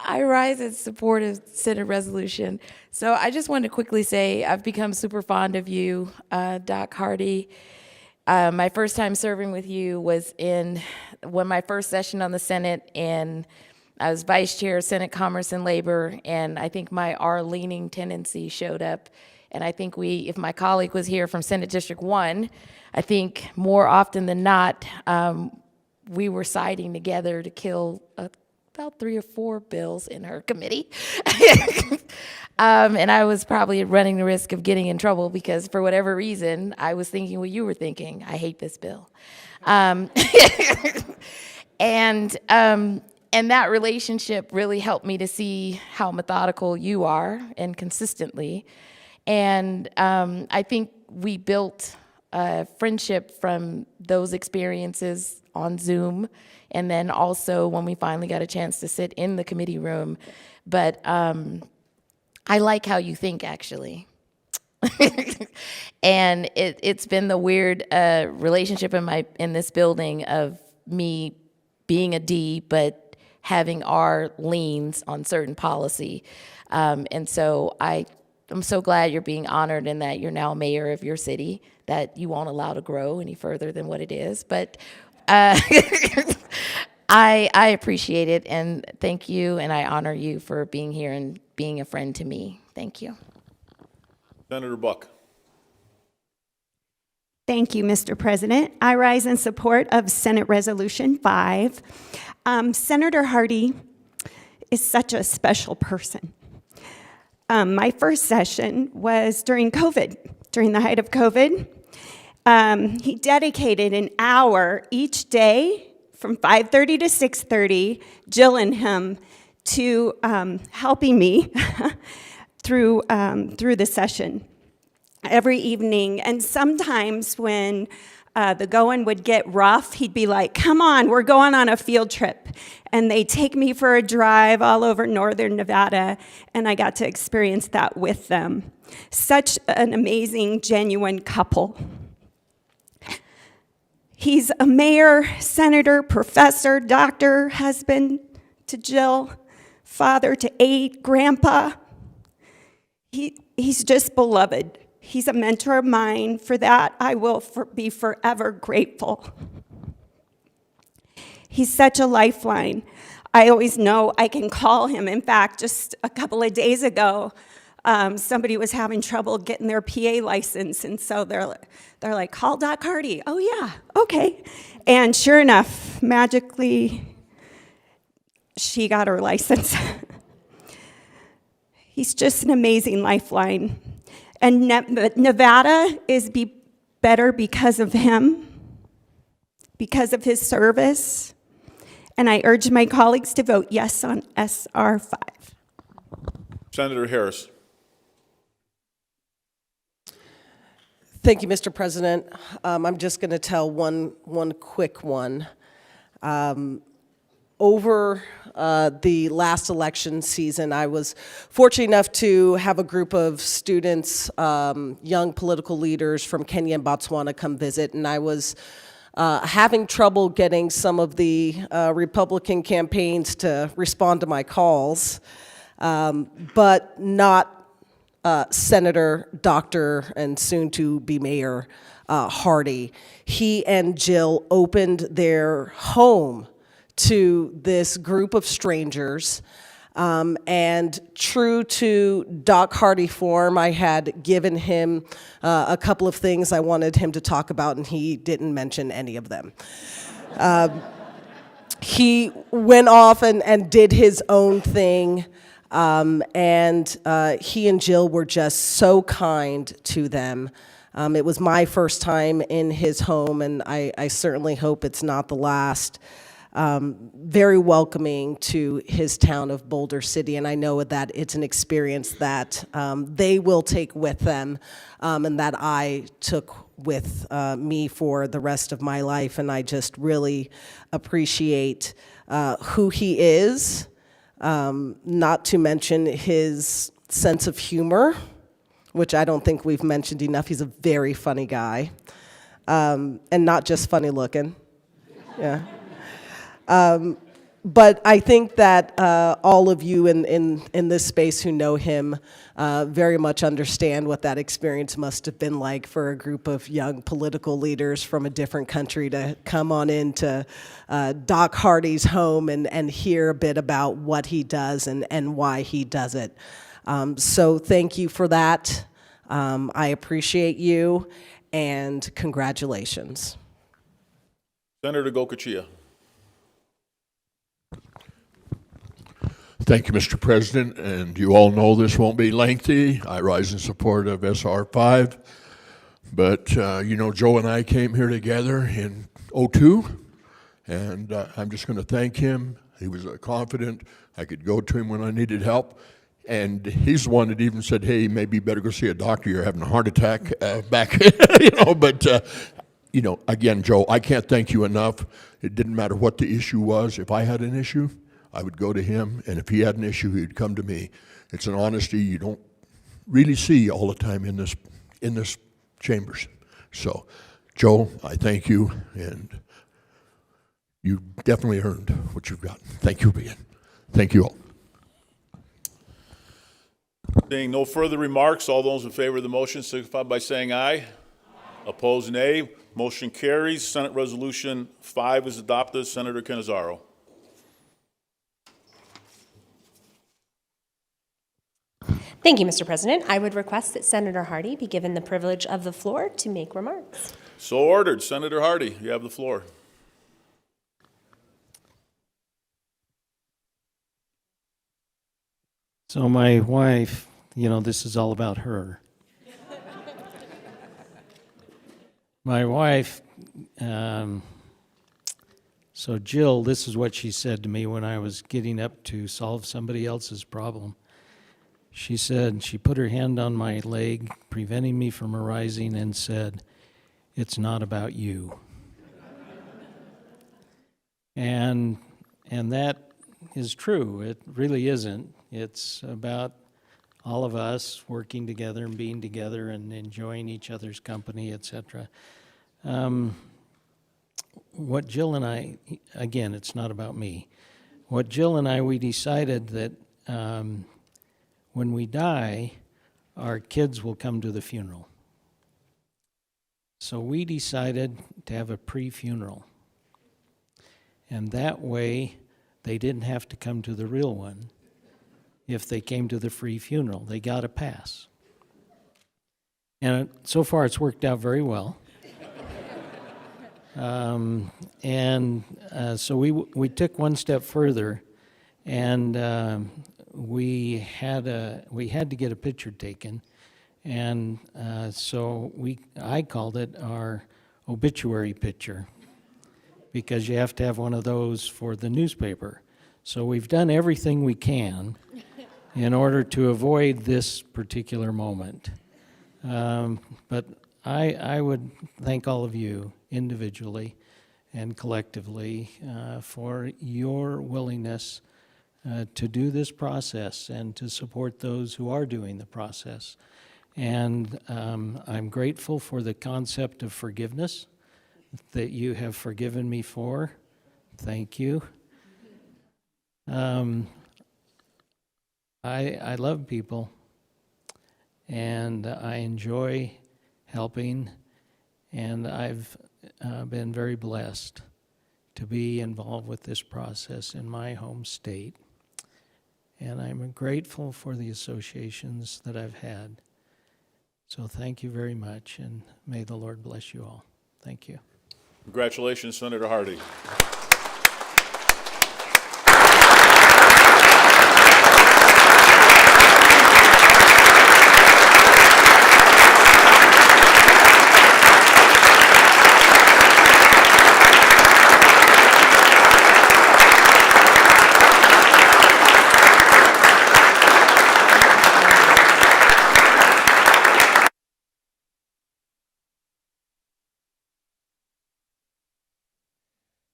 I rise in support of Senate resolution. So I just wanted to quickly say I've become super fond of you, Doc Hardy. My first time serving with you was when my first session on the Senate, and I was vice chair of Senate Commerce and Labor, and I think my R-leaning tendency showed up. And I think if my colleague was here from Senate District 1, I think more often than not, we were siding together to kill a about 3 or 4 bills in her committee. And I was probably running the risk of getting in trouble because for whatever reason, I was thinking what you were thinking. I hate this bill. And that relationship really helped me to see how methodical you are and consistently. And I think we built a friendship from those experiences on Zoom, and then also when we finally got a chance to sit in the committee room. But I like how you think, actually. And it's been the weird relationship in this building of me being a D, but having our leans on certain policy. And so I'm so glad you're being honored and that you're now mayor of your city, that you won't allow to grow any further than what it is. But I appreciate it, and thank you, and I honor you for being here and being a friend to me. Thank you. Senator Buck. Thank you, Mr. President. I rise in support of Senate Resolution 5. Senator Hardy is such a special person. My first session was during COVID, during the height of COVID. He dedicated an hour each day from 5:30 to 6:30, Jill and him, to helping me through the session every evening. And sometimes when the going would get rough, he'd be like, come on, we're going on a field trip. And they'd take me for a drive all over northern Nevada, and I got to experience that with them. Such an amazing, genuine couple. He's a mayor, senator, professor, doctor, husband to Jill, father to 8, grandpa. He's just beloved. He's a mentor of mine. For that, I will be forever grateful. He's such a lifeline. I always know I can call him. In fact, just a couple of days ago, somebody was having trouble getting their PA license, and so they're like, call Doc Hardy. Oh yeah, okay. And sure enough, magically, she got her license. He's just an amazing lifeline. And Nevada is better because of him, because of his service. And I urge my colleagues to vote yes on SR 5. Senator Harris. Thank you, Mr. President. I'm just going to tell one quick one. Over the last election season, I was fortunate enough to have a group of students, young political leaders from Kenya and Botswana come visit, and I was having trouble getting some of the Republican campaigns to respond to my calls, but not Senator, Dr., and soon-to-be Mayor Hardy. He and Jill opened their home to this group of strangers, and true to Doc Hardy form, I had given him a couple of things I wanted him to talk about, and he didn't mention any of them. He went off and did his own thing, and he and Jill were just so kind to them. It was my first time in his home, and I certainly hope it's not the last. Very welcoming to his town of Boulder City, and I know that it's an experience that they will take with them, and that I took with me for the rest of my life, and I just really appreciate who he is, not to mention his sense of humor, which I don't think we've mentioned enough. He's a very funny guy, and not just funny looking. Yeah. But I think that all of you in this space who know him very much understand what that experience must have been like for a group of young political leaders from a different country to come on into Doc Hardy's home and hear a bit about what he does and why he does it. So thank you for that. I appreciate you, and congratulations. Senator Gokachia. Thank you, Mr. President, and you all know this won't be lengthy. I rise in support of SR 5, but Joe and I came here together in '02, and I'm just going to thank him. He was confident. I could go to him when I needed help, and he's the one that even said, hey, maybe you better go see a doctor. You're having a heart attack back, again, Joe, I can't thank you enough. It didn't matter what the issue was. If I had an issue, I would go to him, and if he had an issue, he'd come to me. It's an honesty you don't really see all the time in this chambers. So, Joe, I thank you, and you definitely earned what you've got. Thank you again. Thank you all. Seeing no further remarks, all those in favor of the motion signify by saying aye. Opposed, nay. Motion carries. Senate Resolution 5 is adopted. Senator Cannizzaro. Thank you, Mr. President. I would request that Senator Hardy be given the privilege of the floor to make remarks. So ordered. Senator Hardy, you have the floor. So my wife, this is all about her. My wife, so Jill, this is what she said to me when I was getting up to solve somebody else's problem. She said, she put her hand on my leg, preventing me from arising, and said, "It's not about you." And that is true. It really isn't. It's about all of us working together and being together and enjoying each other's company, etc. What Jill and I, again, it's not about me. What Jill and I, we decided that when we die, our kids will come to the funeral. So we decided to have a pre-funeral. And that way, they didn't have to come to the real one. If they came to the free funeral, they got a pass. And so far, it's worked out very well. So we took one step further, and we had to get a picture taken, and so I called it our obituary picture, because you have to have one of those for the newspaper. So we've done everything we can in order to avoid this particular moment. But I would thank all of you individually and collectively for your willingness to do this process and to support those who are doing the process. And I'm grateful for the concept of forgiveness that you have forgiven me for. Thank you. I love people, and I enjoy helping, and I've been very blessed to be involved with this process in my home state. And I'm grateful for the associations that I've had. So thank you very much, and may the Lord bless you all. Thank you. Congratulations, Senator Hardy.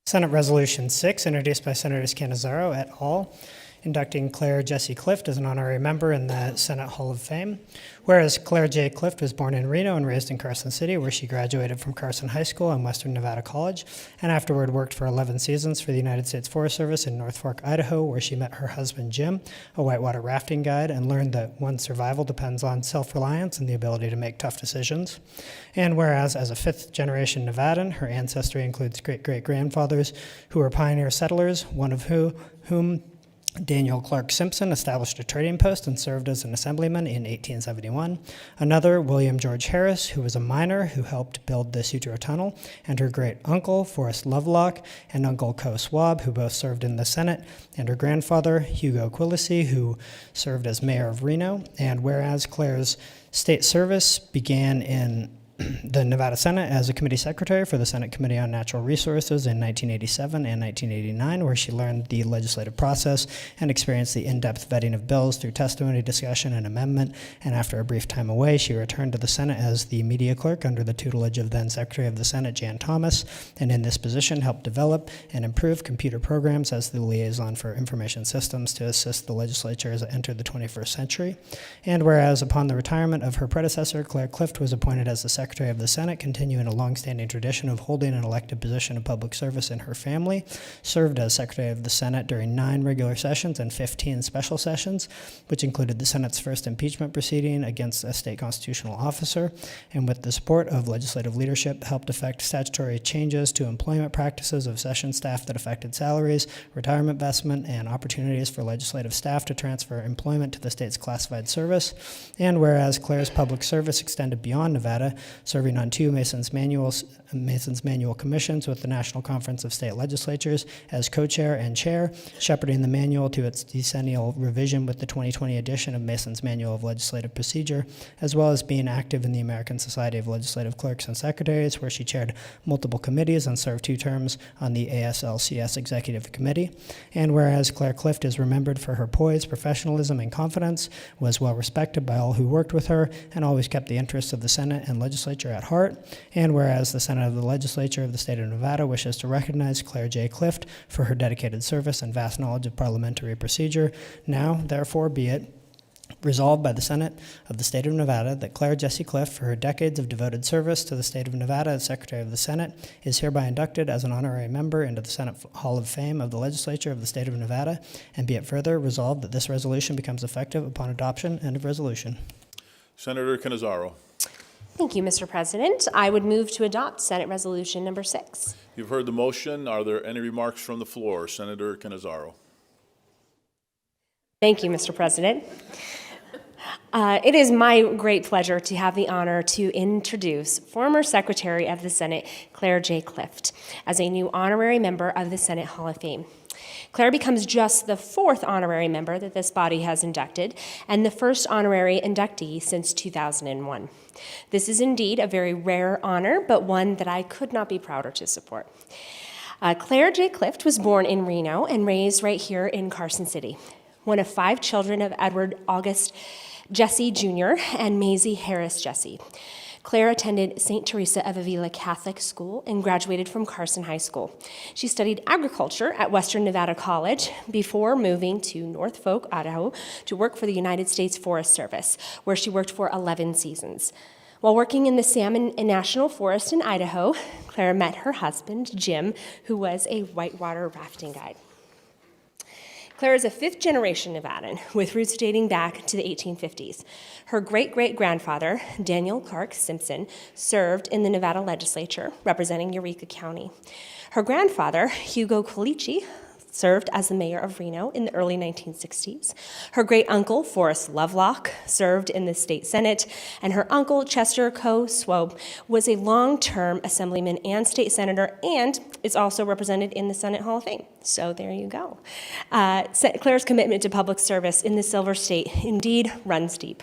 Senate Resolution 6, introduced by Senators Cannizzaro et al., inducting Claire Jessie Clift as an honorary member in the Senate Hall of Fame. Whereas Claire J. Clift was born in Reno and raised in Carson City, where she graduated from Carson High School and Western Nevada College, and afterward worked for 11 seasons for the United States Forest Service in North Fork, Idaho, where she met her husband Jim, a whitewater rafting guide, and learned that one's survival depends on self-reliance and the ability to make tough decisions. And whereas, as a fifth-generation Nevadan, her ancestry includes great-great-grandfathers who were pioneer settlers, one of whom Daniel Clark Simpson established a trading post and served as an assemblyman in 1871. Another, William George Harris, who was a miner who helped build the Sutro Tunnel, and her great-uncle, Forrest Lovelock, and Uncle Co. Swab, who both served in the Senate, and her grandfather, Hugo Quillisi, who served as mayor of Reno. And whereas Claire's state service began in the Nevada Senate as a committee secretary for the Senate Committee on Natural Resources in 1987 and 1989, where she learned the legislative process and experienced the in-depth vetting of bills through testimony, discussion, and amendment. And after a brief time away, she returned to the Senate as the media clerk under the tutelage of then Secretary of the Senate Jan Thomas, and in this position helped develop and improve computer programs as the liaison for information systems to assist the legislature as it entered the 21st century. And whereas upon the retirement of her predecessor, Claire Clift was appointed as the Secretary of the Senate, continuing a long-standing tradition of holding an elected position of public service in her family, served as Secretary of the Senate during 9 regular sessions and 15 special sessions, which included the Senate's first impeachment proceeding against a state constitutional officer, and with the support of legislative leadership, helped effect statutory changes to employment practices of session staff that affected salaries, retirement vestment, and opportunities for legislative staff to transfer employment to the state's classified service. And whereas Claire's public service extended beyond Nevada, serving on 2 Mason's Manual commissions with the National Conference of State Legislatures as co-chair and chair, shepherding the manual to its decennial revision with the 2020 edition of Mason's Manual of Legislative Procedure, as well as being active in the American Society of Legislative Clerks and Secretaries, where she chaired multiple committees and served 2 terms on the ASLCS Executive Committee. And whereas Claire Clift is remembered for her poise, professionalism, and confidence, was well respected by all who worked with her, and always kept the interests of the Senate and legislature at heart. And whereas the Senate of the Legislature of the state of Nevada wishes to recognize Claire J. Clift for her dedicated service and vast knowledge of parliamentary procedure, now, therefore, be it resolved by the Senate of the state of Nevada that Claire Jessie Clift, for her decades of devoted service to the state of Nevada as Secretary of the Senate, is hereby inducted as an honorary member into the Senate Hall of Fame of the Legislature of the state of Nevada, and be it further resolved that this resolution becomes effective upon adoption. End of resolution. Senator Cannizzaro. Thank you, Mr. President. I would move to adopt Senate Resolution number 6. You've heard the motion. Are there any remarks from the floor? Senator Cannizzaro. Thank you, Mr. President. It is my great pleasure to have the honor to introduce former Secretary of the Senate, Claire J. Clift, as a new honorary member of the Senate Hall of Fame. Claire becomes just the 4th honorary member that this body has inducted, and the first honorary inductee since 2001. This is indeed a very rare honor, but one that I could not be prouder to support. Claire J. Clift was born in Reno and raised right here in Carson City, one of 5 children of Edward August Jesse Jr. and Maisie Harris Jesse. Claire attended St. Teresa of Avila Catholic School and graduated from Carson High School. She studied agriculture at Western Nevada College before moving to North Fork, Idaho, to work for the United States Forest Service, where she worked for 11 seasons. While working in the Salmon National Forest in Idaho, Claire met her husband, Jim, who was a whitewater rafting guide. Claire is a 5th-generation Nevadan with roots dating back to the 1850s. Her great-great-grandfather, Daniel Clark Simpson, served in the Nevada Legislature, representing Eureka County. Her grandfather, Hugo Quillisi, served as the mayor of Reno in the early 1960s. Her great-uncle, Forrest Lovelock, served in the state senate, and her uncle, Chester Co. Swope, was a long-term assemblyman and state senator, and is also represented in the Senate Hall of Fame. So there you go. Claire's commitment to public service in the Silver State indeed runs deep.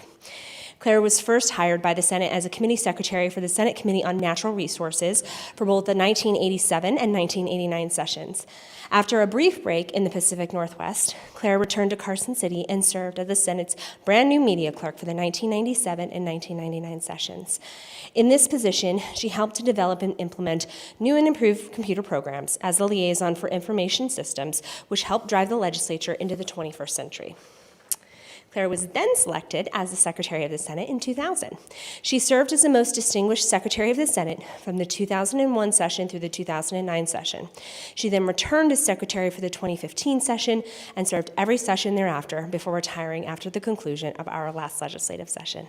Claire was first hired by the Senate as a committee secretary for the Senate Committee on Natural Resources for both the 1987 and 1989 sessions. After a brief break in the Pacific Northwest, Claire returned to Carson City and served as the Senate's brand new media clerk for the 1997 and 1999 sessions. In this position, she helped to develop and implement new and improved computer programs as the liaison for information systems, which helped drive the legislature into the 21st century. Claire was then selected as the Secretary of the Senate in 2000. She served as the most distinguished Secretary of the Senate from the 2001 session through the 2009 session. She then returned as Secretary for the 2015 session and served every session thereafter before retiring after the conclusion of our last legislative session.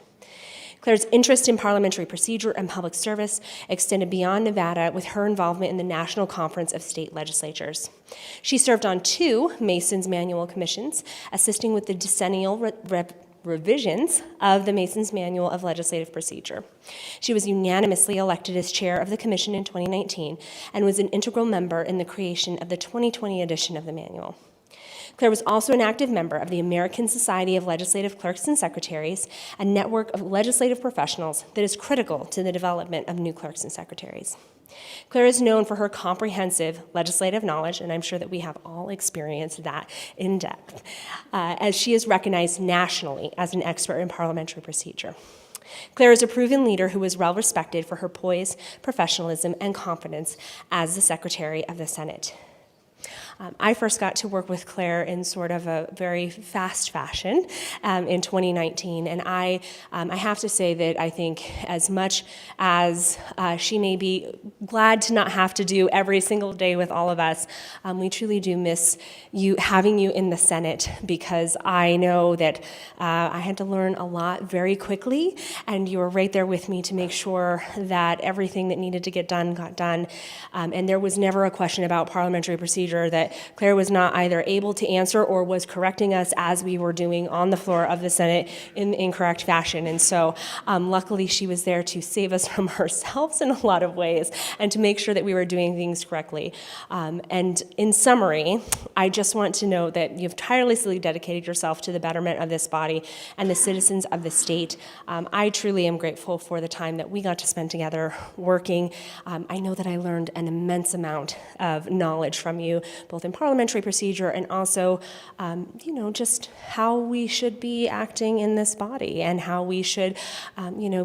Claire's interest in parliamentary procedure and public service extended beyond Nevada with her involvement in the National Conference of State Legislatures. She served on 2 Masons Manual commissions, assisting with the decennial revisions of the Masons Manual of Legislative Procedure. She was unanimously elected as chair of the commission in 2019 and was an integral member in the creation of the 2020 edition of the manual. Claire was also an active member of the American Society of Legislative Clerks and Secretaries, a network of legislative professionals that is critical to the development of new clerks and secretaries. Claire is known for her comprehensive legislative knowledge, and I'm sure that we have all experienced that in depth, as she is recognized nationally as an expert in parliamentary procedure. Claire is a proven leader who is well respected for her poise, professionalism, and confidence as the Secretary of the Senate. I first got to work with Claire in sort of a very fast fashion in 2019, and I have to say that I think as much as she may be glad to not have to do every single day with all of us, we truly do miss having you in the Senate, because I know that I had to learn a lot very quickly, and you were right there with me to make sure that everything that needed to get done got done, and there was never a question about parliamentary procedure that Claire was not either able to answer or was correcting us as we were doing on the floor of the Senate in the incorrect fashion. And so luckily she was there to save us from ourselves in a lot of ways and to make sure that we were doing things correctly. And in summary, I just want to note that you've tirelessly dedicated yourself to the betterment of this body and the citizens of the state. I truly am grateful for the time that we got to spend together working. I know that I learned an immense amount of knowledge from you, both in parliamentary procedure and also, just how we should be acting in this body and how we should,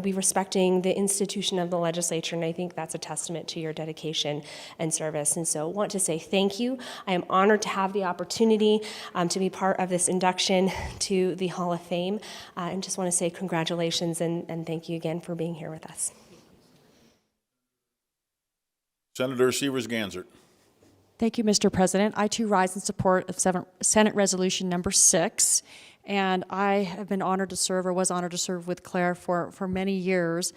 be respecting the institution of the legislature. And I think that's a testament to your dedication and service. And so I want to say thank you. I am honored to have the opportunity to be part of this induction to the Hall of Fame. And just want to say congratulations and thank you again for being here with us. Senator Severs-Gansert. Thank you, Mr. President. I too rise in support of Senate Resolution number 6, and I have been honored to serve, or was honored to serve with Claire for many years,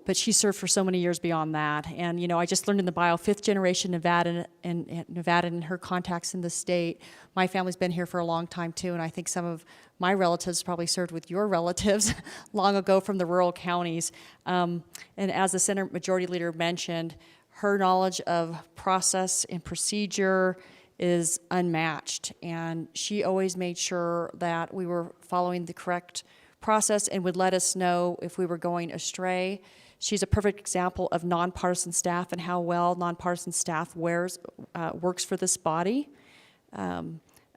but she served for so many years beyond that. And I just learned in the bio, 5th generation Nevada and her contacts in the state. My family's been here for a long time too, and I think some of my relatives probably served with your relatives long ago from the rural counties. And as the Senate Majority Leader mentioned, her knowledge of process and procedure is unmatched, and she always made sure that we were following the correct process and would let us know if we were going astray. She's a perfect example of nonpartisan staff and how well nonpartisan staff works for this body.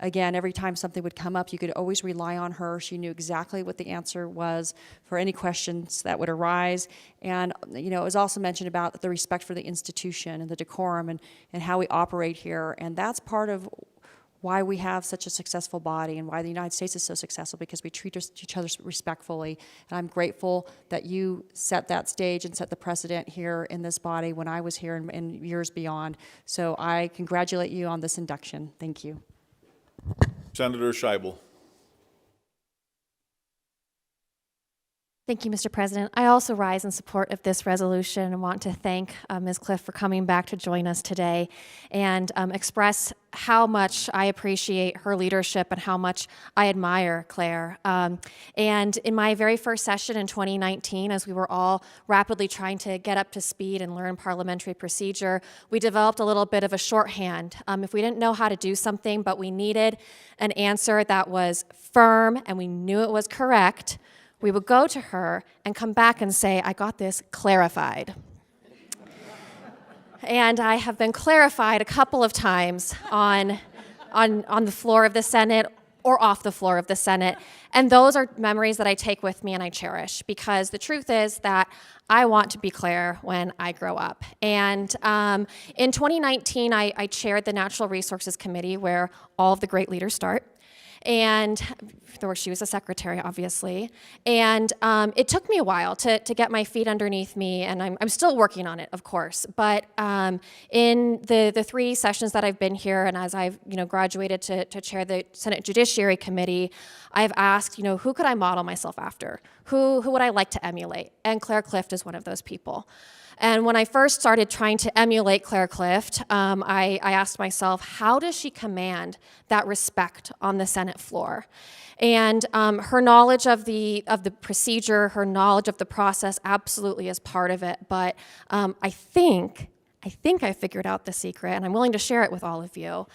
Again, every time something would come up, you could always rely on her. She knew exactly what the answer was for any questions that would arise. And, it was also mentioned about the respect for the institution and the decorum and how we operate here. And that's part of why we have such a successful body and why the United States is so successful, because we treat each other respectfully. And I'm grateful that you set that stage and set the precedent here in this body when I was here and years beyond. So I congratulate you on this induction. Thank you. Senator Scheibel. Thank you, Mr. President. I also rise in support of this resolution and want to thank Ms. Cliff for coming back to join us today and express how much I appreciate her leadership and how much I admire Claire. And in my very first session in 2019, as we were all rapidly trying to get up to speed and learn parliamentary procedure, we developed a little bit of a shorthand. If we didn't know how to do something, but we needed an answer that was firm and we knew it was correct, we would go to her and come back and say, I got this clarified. And I have been clarified a couple of times on the floor of the Senate or off the floor of the Senate. And those are memories that I take with me and I cherish, because the truth is that I want to be Claire when I grow up. And in 2019, I chaired the Natural Resources Committee, where all of the great leaders start. And she was a secretary, obviously. And it took me a while to get my feet underneath me, and I'm still working on it, of course. But in the 3 sessions that I've been here, and as I've graduated to chair the Senate Judiciary Committee, I've asked, who could I model myself after? Who would I like to emulate? And Claire Clift is one of those people. And when I first started trying to emulate Claire Clift, I asked myself, how does she command that respect on the Senate floor? And her knowledge of the procedure, her knowledge of the process absolutely is part of it. But I think I figured out the secret, and I'm willing to share it with all of you.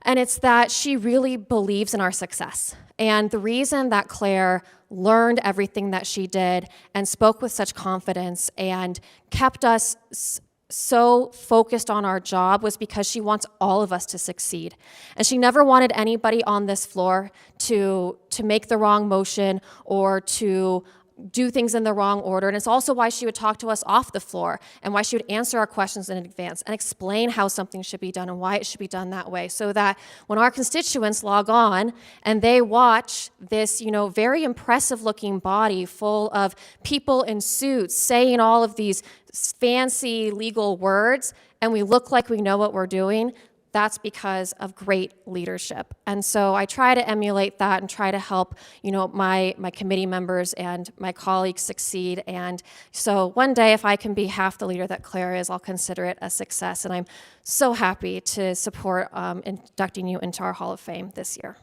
And it's that she really believes in our success. And the reason that Claire learned everything that she did and spoke with such confidence and kept us so focused on our job was because she wants all of us to succeed. And she never wanted anybody on this floor to make the wrong motion or to do things in the wrong order. And it's also why she would talk to us off the floor and why she would answer our questions in advance and explain how something should be done and why it should be done that way, so that when our constituents log on and they watch this, very impressive looking body full of people in suits saying all of these fancy legal words, and we look like we know what we're doing, that's because of great leadership. And so I try to emulate that and try to help, my committee members and my colleagues succeed. And so one day, if I can be half the leader that Claire is, I'll consider it a success. And I'm so happy to support inducting you into our Hall of Fame this year.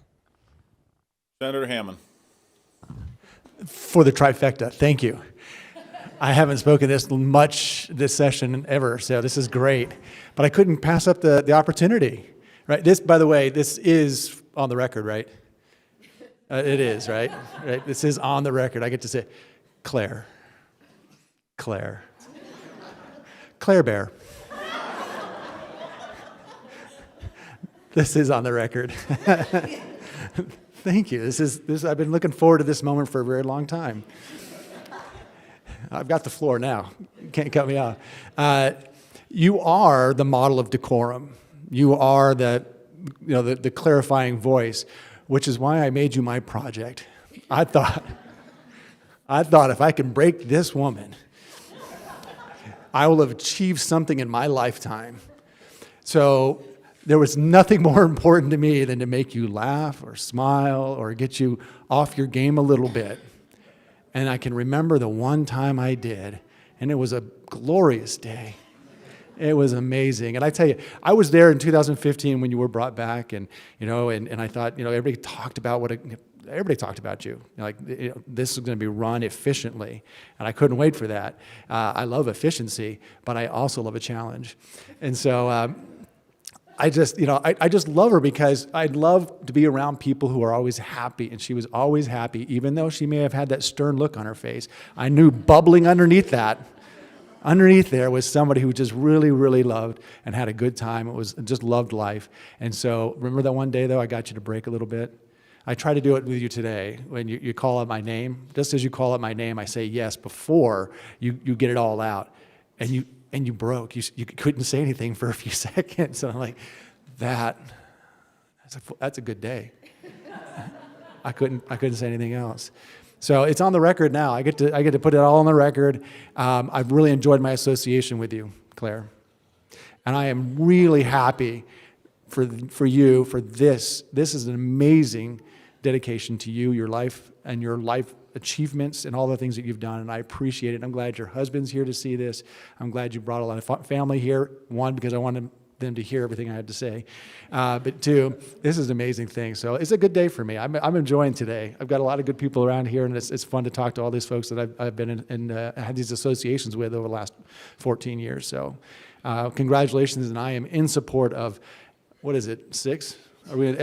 Senator Hammond. For the trifecta, thank you. I haven't spoken this much this session ever, so this is great. But I couldn't pass up the opportunity, right? This, by the way, this is on the record, right? It is, right? Right? This is on the record. I get to say, Claire Bear. This is on the record. Thank you. This. I've been looking forward to this moment for a very long time. I've got the floor now. You can't cut me off. You are the model of decorum. You are the clarifying voice, which is why I made you my project. I thought if I can break this woman, I will have achieved something in my lifetime. So there was nothing more important to me than to make you laugh or smile or get you off your game a little bit. And I can remember the one time I did, and it was a glorious day. It was amazing. And I tell you, I was there in 2015 when you were brought back, and I thought, everybody talked about everybody talked about you. This is going to be run efficiently, and I couldn't wait for that. I love efficiency, but I also love a challenge. And so I just love her because I love to be around people who are always happy, and she was always happy, even though she may have had that stern look on her face. I knew bubbling underneath there was somebody who just really, really loved and had a good time. It was just loved life. And so remember that one day, though, I got you to break a little bit? I try to do it with you today. When you call out my name, just as you call out my name, I say yes before you get it all out. And you broke. You couldn't say anything for a few seconds. And I'm like, that's a good day. I couldn't say anything else. So it's on the record now. I get to put it all on the record. I've really enjoyed my association with you, Claire, and I am really happy for you for this. This is an amazing dedication to you, your life, and your life achievements and all the things that you've done, and I appreciate it. I'm glad your husband's here to see this. I'm glad you brought a lot of family here. One, because I wanted them to hear everything I had to say. But two, this is an amazing thing. So it's a good day for me. I'm enjoying today. I've got a lot of good people around here, and it's fun to talk to all these folks that I've been in had these associations with over the last 14 years. So congratulations, and I am in support of, what is it, 6? Are we at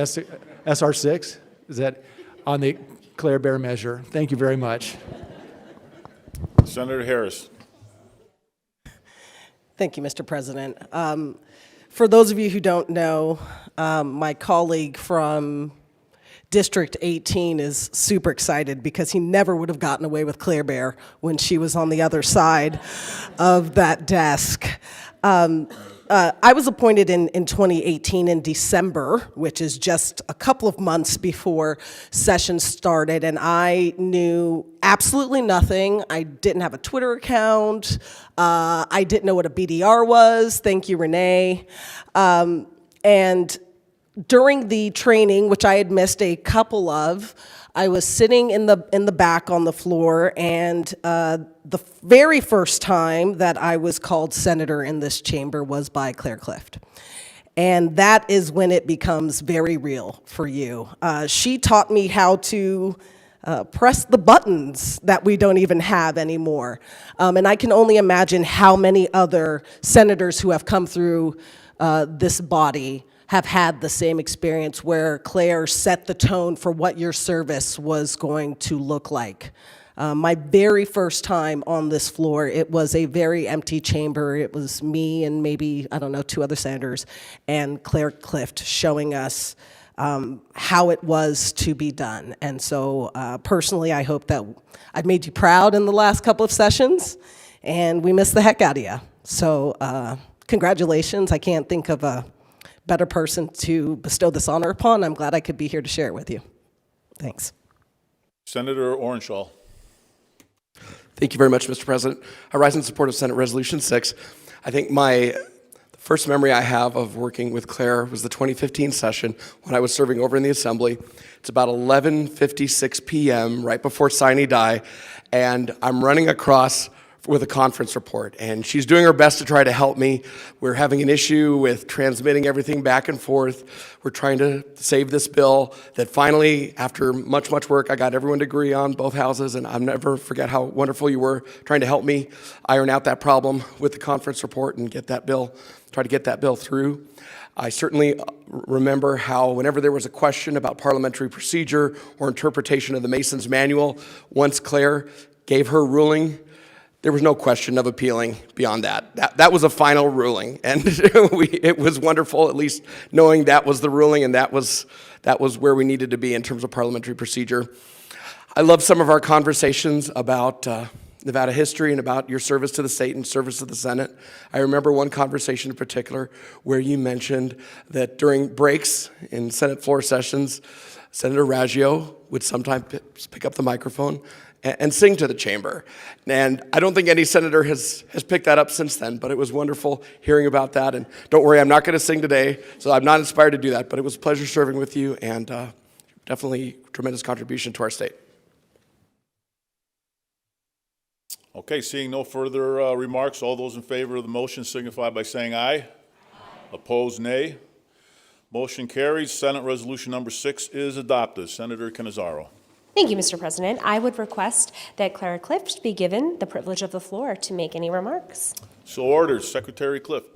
SR 6? Is that on the Claire Bear measure? Thank you very much. Senator Harris. Thank you, Mr. President. For those of you who don't know, my colleague from District 18 is super excited because he never would have gotten away with Claire Bear when she was on the other side of that desk. I was appointed in 2018 in December, which is just a couple of months before session started, and I knew absolutely nothing. I didn't have a Twitter account. I didn't know what a BDR was. Thank you, Renee. And during the training, which I had missed a couple of, I was sitting in the back on the floor, and the very first time that I was called senator in this chamber was by Claire Clift. And that is when it becomes very real for you. She taught me how to press the buttons that we don't even have anymore. And I can only imagine how many other senators who have come through this body have had the same experience, where Claire set the tone for what your service was going to look like. My very first time on this floor, it was a very empty chamber. It was me and maybe, I don't know, 2 other senators, and Claire Clift showing us how it was to be done. And so personally, I hope that I've made you proud in the last couple of sessions, and we miss the heck out of you. So congratulations. I can't think of a better person to bestow this honor upon. I'm glad I could be here to share it with you. Thanks. Senator Orenshaw. Thank you very much, Mr. President. I rise in support of Senate Resolution 6. I think the first memory I have of working with Claire was the 2015 session when I was serving over in the Assembly. It's about 11:56 p.m., right before sine die, and I'm running across with a conference report, and she's doing her best to try to help me. We're having an issue with transmitting everything back and forth. We're trying to save this bill that finally, after much, much work, I got everyone to agree on, both houses, and I'll never forget how wonderful you were trying to help me iron out that problem with the conference report and try to get that bill through. I certainly remember how whenever there was a question about parliamentary procedure or interpretation of the Mason's Manual, once Claire gave her ruling, there was no question of appealing beyond that. That was a final ruling, and it was wonderful, at least knowing that was the ruling, and that was where we needed to be in terms of parliamentary procedure. I love some of our conversations about Nevada history and about your service to the state and service to the Senate. I remember one conversation in particular where you mentioned that during breaks in Senate floor sessions, Senator Raggio would sometimes pick up the microphone and sing to the chamber. And I don't think any senator has picked that up since then, but it was wonderful hearing about that. And don't worry, I'm not going to sing today, so I'm not inspired to do that, but it was a pleasure serving with you, and definitely tremendous contribution to our state. Okay, seeing no further remarks, all those in favor of the motion signify by saying aye. Aye. Opposed, nay. Motion carries. Senate Resolution number 6 is adopted. Senator Cannizzaro. Thank you, Mr. President. I would request that Clara Clift be given the privilege of the floor to make any remarks. So ordered. Secretary Clift.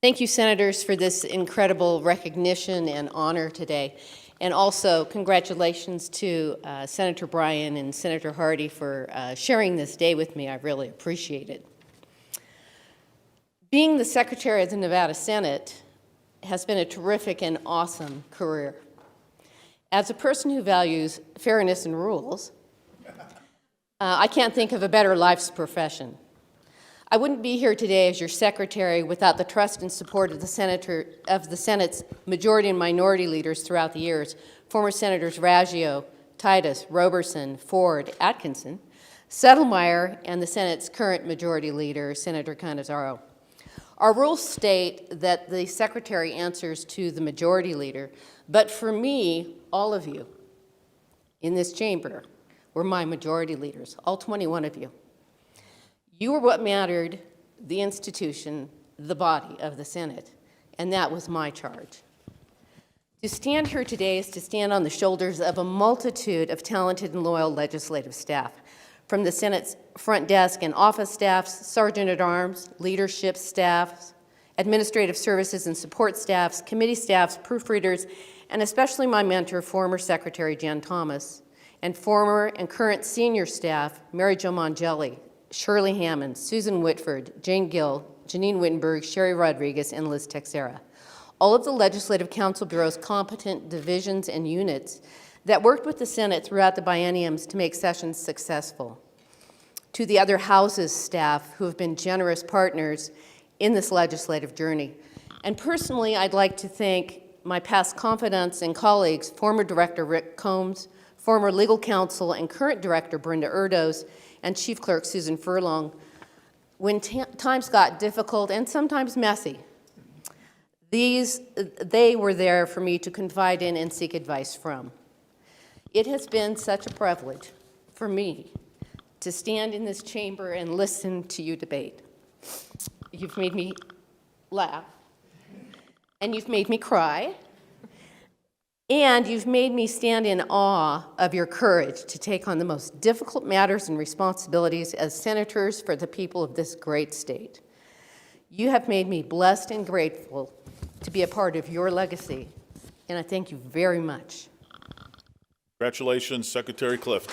Thank you, Senators, for this incredible recognition and honor today. And also, congratulations to Senator Bryan and Senator Hardy for sharing this day with me. I really appreciate it. Being the Secretary of the Nevada Senate has been a terrific and awesome career. As a person who values fairness and rules, I can't think of a better life's profession. I wouldn't be here today as your secretary without the trust and support of the Senate's majority and minority leaders throughout the years, former Senators Raggio, Titus, Roberson, Ford, Atkinson, Settlemyre, and the Senate's current majority leader, Senator Cannizzaro. Our rules state that the secretary answers to the majority leader, but for me, all of you in this chamber were my majority leaders, all 21 of you. You were what mattered, the institution, the body of the Senate, and that was my charge. To stand here today is to stand on the shoulders of a multitude of talented and loyal legislative staff, from the Senate's front desk and office staffs, sergeant-at-arms, leadership staffs, administrative services and support staffs, committee staffs, proofreaders, and especially my mentor, former Secretary Jen Thomas, and former and current senior staff, Mary Jo Mongelli, Shirley Hammond, Susan Whitford, Jane Gill, Janine Wittenberg, Sherry Rodriguez, and Liz Texera. All of the Legislative Council Bureau's competent divisions and units that worked with the Senate throughout the bienniums to make sessions successful. to the other House's staff who have been generous partners in this legislative journey. And personally, I'd like to thank my past confidants and colleagues, former Director Rick Combs, former legal counsel and current Director Brenda Erdos, and Chief Clerk Susan Furlong. When times got difficult and sometimes messy, they were there for me to confide in and seek advice from. It has been such a privilege for me to stand in this chamber and listen to you debate. You've made me laugh, and you've made me cry, and you've made me stand in awe of your courage to take on the most difficult matters and responsibilities as senators for the people of this great state. You have made me blessed and grateful to be a part of your legacy, and I thank you very much. Congratulations, Secretary Clift.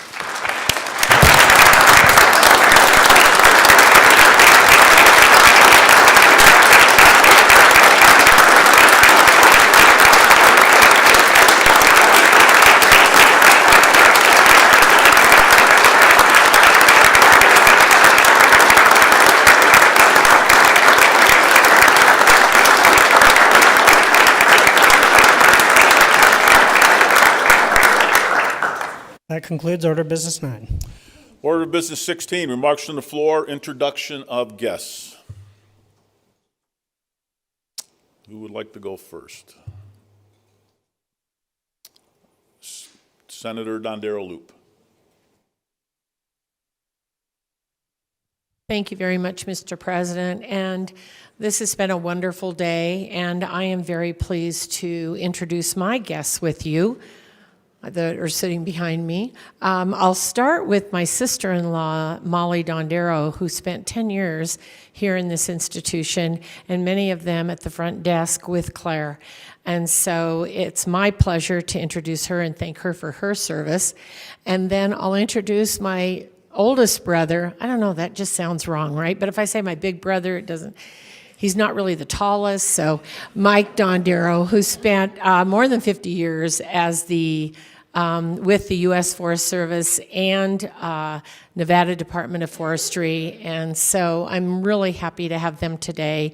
That concludes Order of Business 9. Order of Business 16, remarks from the floor, introduction of guests. Who would like to go first? Senator Dondero Loop. Thank you very much, Mr. President. And this has been a wonderful day, and I am very pleased to introduce my guests with you that are sitting behind me. I'll start with my sister-in-law, Molly Dondero, who spent 10 years here in this institution, and many of them at the front desk with Claire. And so it's my pleasure to introduce her and thank her for her service. And then I'll introduce my oldest brother. I don't know, that just sounds wrong, right? But if I say my big brother, it doesn't. He's not really the tallest. So Mike Dondero, who spent more than 50 years as with the U.S. Forest Service and Nevada Department of Forestry. And so I'm really happy to have them today.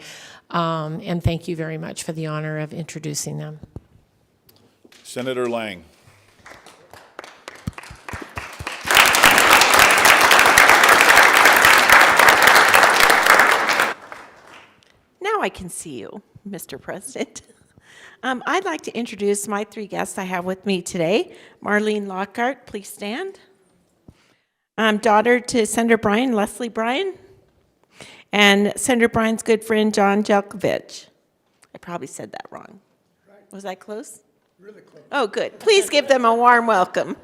And thank you very much for the honor of introducing them. Senator Lang. Now I can see you, Mr. President. I'd like to introduce my three guests I have with me today. Marlene Lockhart, please stand. Daughter to Senator Bryan, Leslie Bryan, and Senator Bryan's good friend, John Jelkovich. I probably said that wrong. Was I close? Really close. Oh, good. Please give them a warm welcome.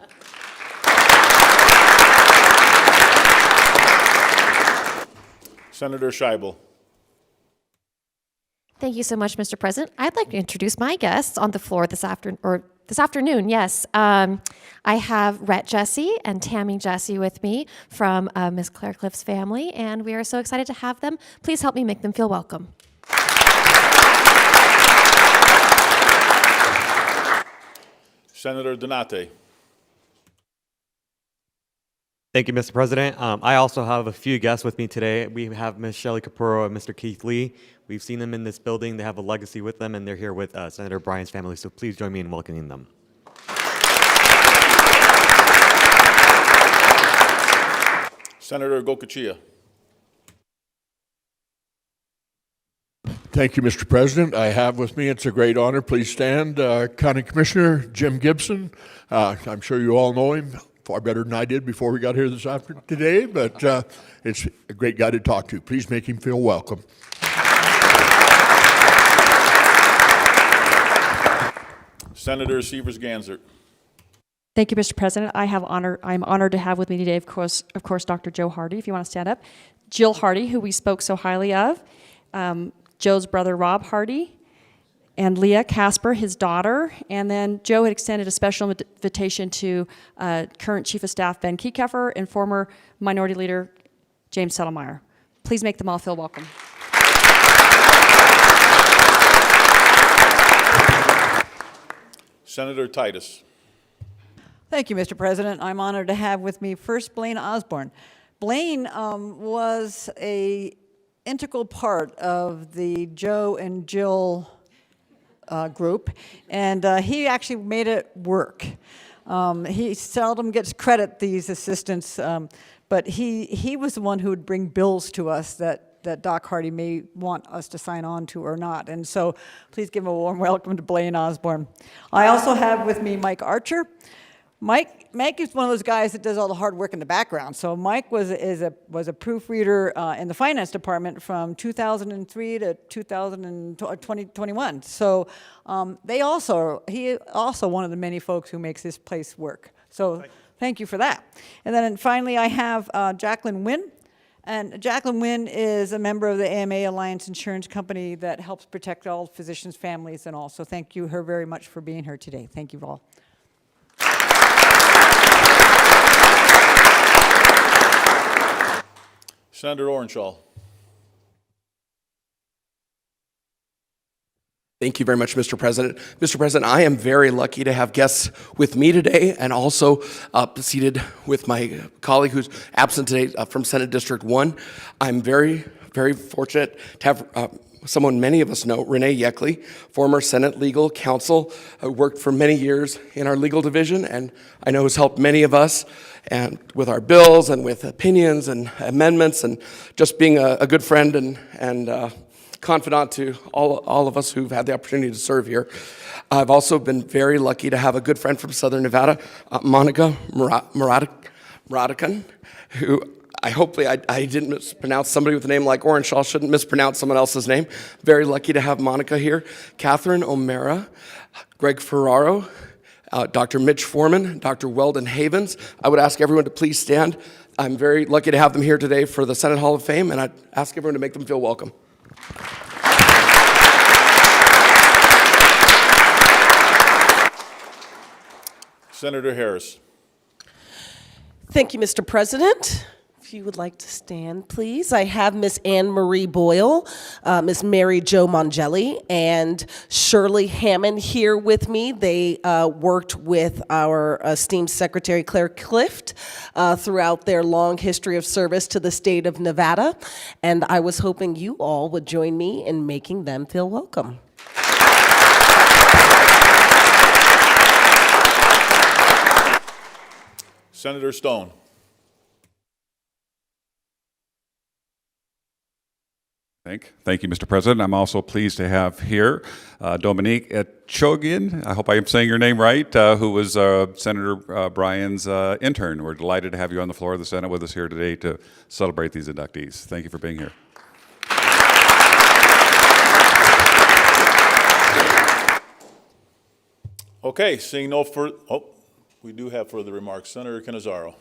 Senator Scheibel. Thank you so much, Mr. President. I'd like to introduce my guests on the floor this afternoon. Yes, I have Rhett Jesse and Tammy Jesse with me from Ms. Claire Cliff's family, and we are so excited to have them. Please help me make them feel welcome. Senator Donate. Thank you, Mr. President. I also have a few guests with me today. We have Ms. Shelley Capurro and Mr. Keith Lee. We've seen them in this building. They have a legacy with them, and they're here with Senator Bryan's family, so please join me in welcoming them. Senator Gokachia. Thank you, Mr. President. I have with me, it's a great honor, please stand, County Commissioner Jim Gibson. I'm sure you all know him far better than I did before we got here today, but it's a great guy to talk to. Please make him feel welcome. Senator Sievers-Gansert. Thank you, Mr. President. I'm honored to have with me today, of course, Dr. Joe Hardy, if you want to stand up. Jill Hardy, who we spoke so highly of. Joe's brother, Rob Hardy. And Leah Casper, his daughter. And then Joe had extended a special invitation to current Chief of Staff Ben Kiekeffer and former Minority Leader James Settlemeyer. Please make them all feel welcome. Senator Titus. Thank you, Mr. President. I'm honored to have with me first Blaine Osborne. Blaine was a integral part of the Joe and Jill group, and he actually made it work. He seldom gets credit, these assistants, but he was the one who would bring bills to us that Doc Hardy may want us to sign on to or not. And so please give a warm welcome to Blaine Osborne. I also have with me Mike Archer. Mike is one of those guys that does all the hard work in the background. So Mike was a proofreader in the finance department from 2003 to 2021. So he also one of the many folks who makes this place work. So thank you for that. And then finally I have Jacqueline Wynn. And Jacqueline Wynn is a member of the AMA Alliance Insurance Company that helps protect all physicians' families and all. So thank you her very much for being here today. Thank you all. Senator Orenshaw. Thank you very much, Mr. President. Mr. President, I am very lucky to have guests with me today and also seated with my colleague who's absent today from Senate District 1. I'm very, very fortunate to have someone many of us know, Renee Yeckley, former Senate legal counsel, worked for many years in our legal division, and I know has helped many of us and with our bills and with opinions and amendments and just being a good friend and confidant to all of us who've had the opportunity to serve here. I've also been very lucky to have a good friend from Southern Nevada, Monica Muradikan, who I didn't mispronounce. Somebody with a name like Orenshaw shouldn't mispronounce someone else's name. Very lucky to have Monica here. Catherine O'Mara, Greg Ferraro, Dr. Mitch Foreman, Dr. Weldon Havens. I would ask everyone to please stand. I'm very lucky to have them here today for the Senate Hall of Fame, and I'd ask everyone to make them feel welcome. Senator Harris. Thank you, Mr. President. If you would like to stand, please. I have Miss Anne Marie Boyle, Miss Mary Jo Mongelli, and Shirley Hammond here with me. They worked with our esteemed Secretary Claire Clift throughout their long history of service to the state of Nevada, and I was hoping you all would join me in making them feel welcome. Senator Stone. Thank you, Mr. President. I'm also pleased to have here Dominique Etchogian, I hope I am saying your name right, who was Senator Bryan's intern. We're delighted to have you on the floor of the Senate with us here today to celebrate these inductees. Thank you for being here. Okay, seeing no further, we do have further remarks. Senator Cannizzaro.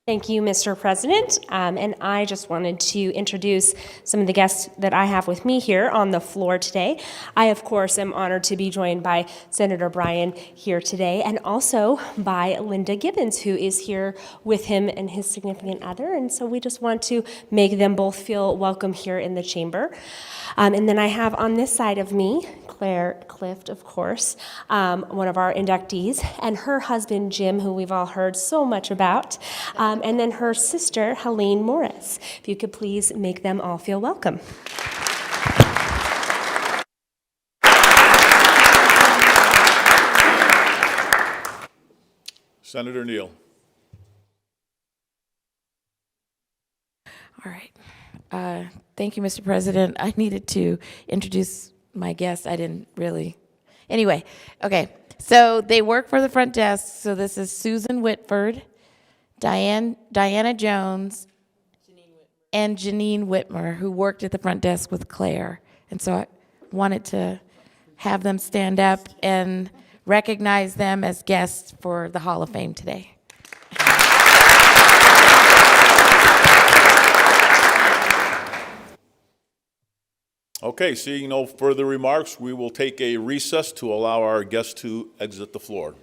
Thank you, Mr. President. And I just wanted to introduce some of the guests that I have with me here on the floor today. I, of course, am honored to be joined by Senator Bryan here today, and also by Linda Gibbons, who is here with him and his significant other. And so we just want to make them both feel welcome here in the chamber. And then I have on this side of me, Claire Clift, of course, one of our inductees, and her husband, Jim, who we've all heard so much about, and then her sister, Helene Morris. If you could please make them all feel welcome. Senator Neal. All right. Thank you, Mr. President. I needed to introduce my guest. I didn't really. Anyway, okay. So they work for the front desk. So this is Susan Whitford, Diana Jones, and Janine Whitmer, who worked at the front desk with Claire. And so I wanted to have them stand up and recognize them as guests for the Hall of Fame today. Okay, seeing no further remarks, we will take a recess to allow our guests to exit the floor.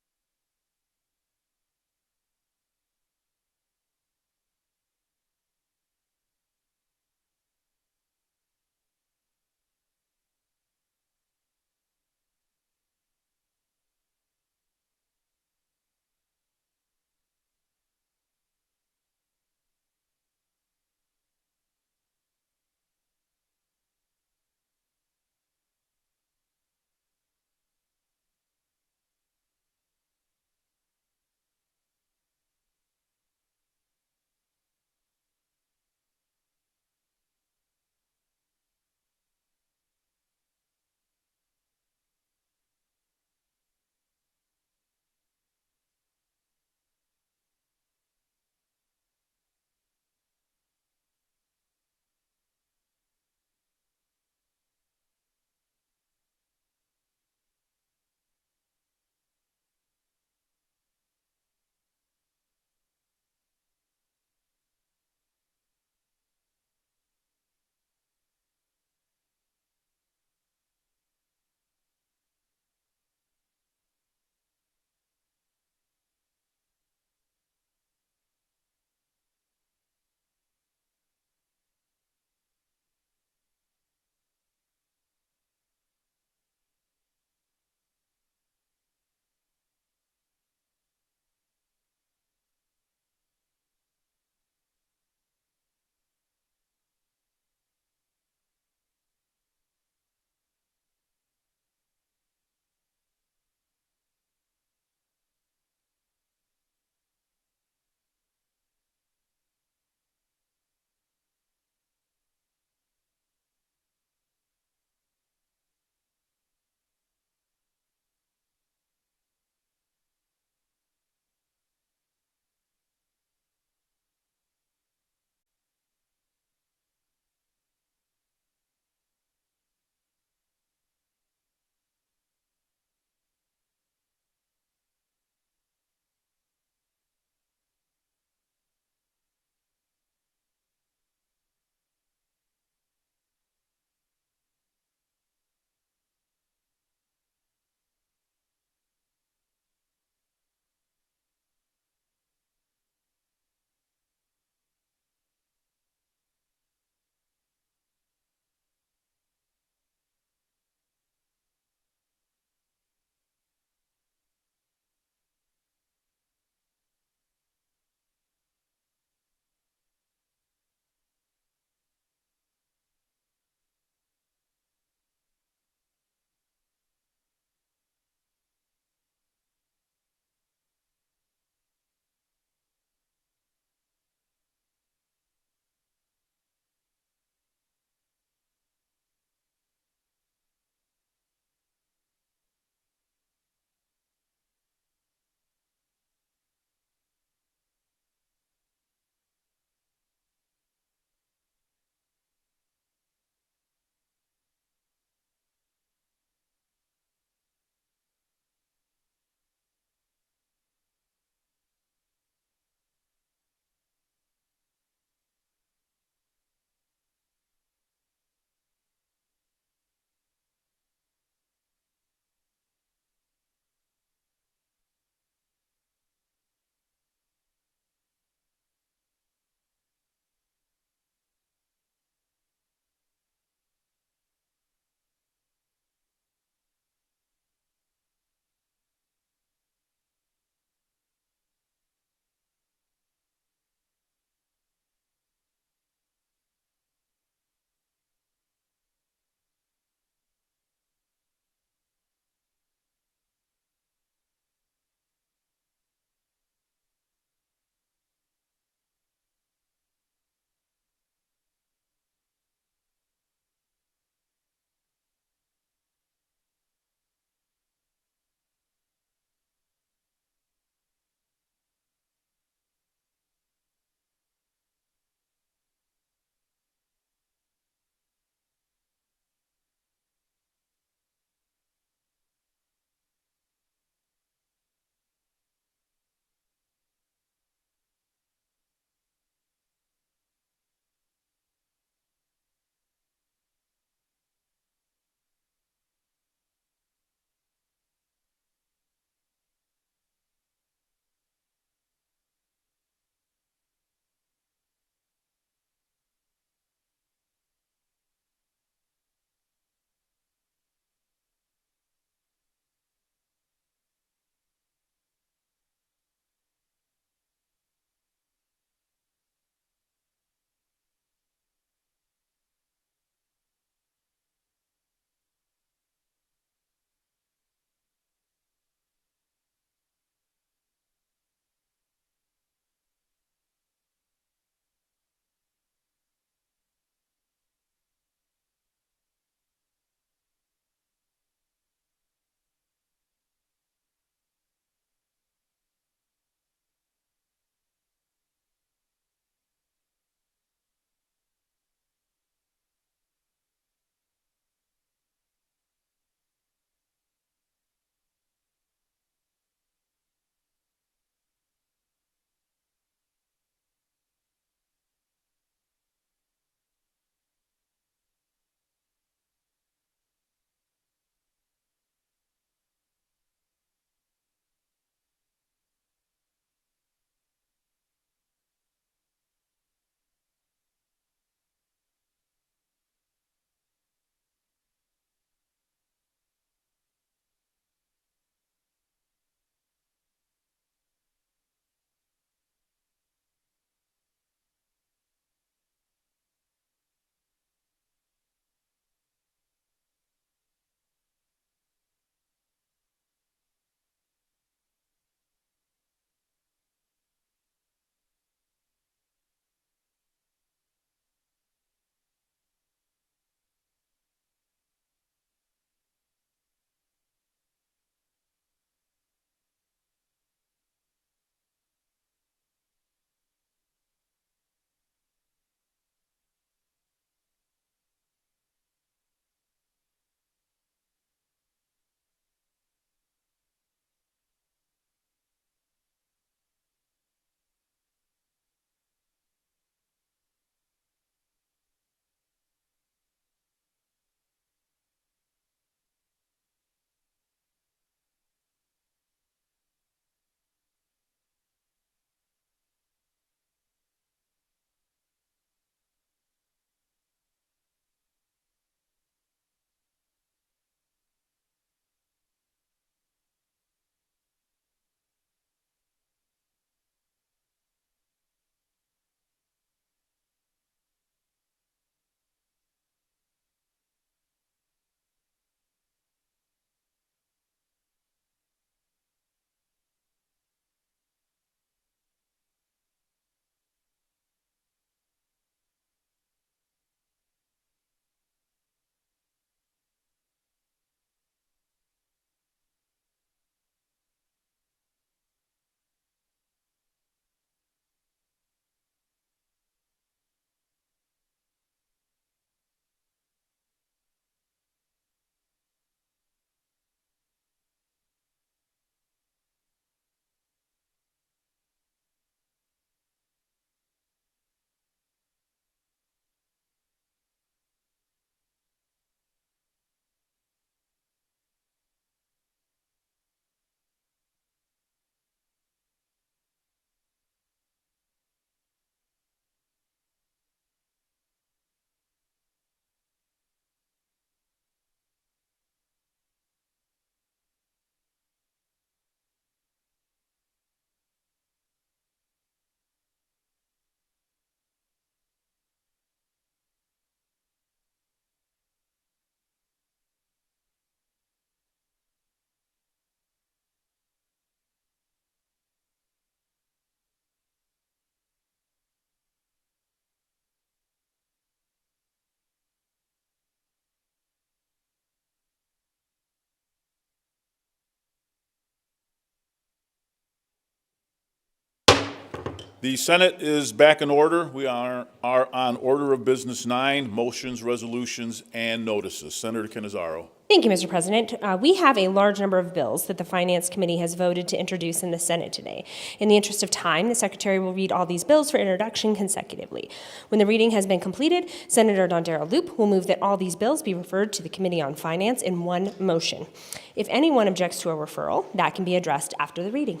The Senate is back in order. We are on order of business 9, motions, resolutions, and notices. Senator Cannizzaro. Thank you, Mr. President. We have a large number of bills that the Finance Committee has voted to introduce in the Senate today. In the interest of time, the Secretary will read all these bills for introduction consecutively. When the reading has been completed, Senator Dondero Loop will move that all these bills be referred to the Committee on Finance in one motion. If anyone objects to a referral, that can be addressed after the reading.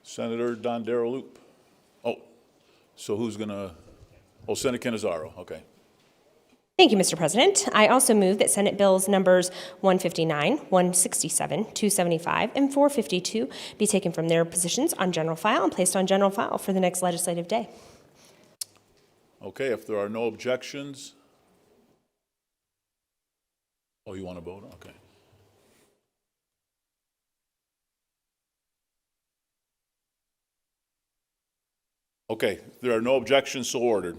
Senator Dondero Loop. Oh, so who's going to? Oh, Senator Cannizzaro. Okay. Thank you, Mr. President. I also move that Senate Bills numbers 159, 167, 275, and 452 be taken from their positions on general file and placed on general file for the next legislative day. Okay, if there are no objections. Oh, you want to vote? Okay. Okay, if there are no objections, so ordered.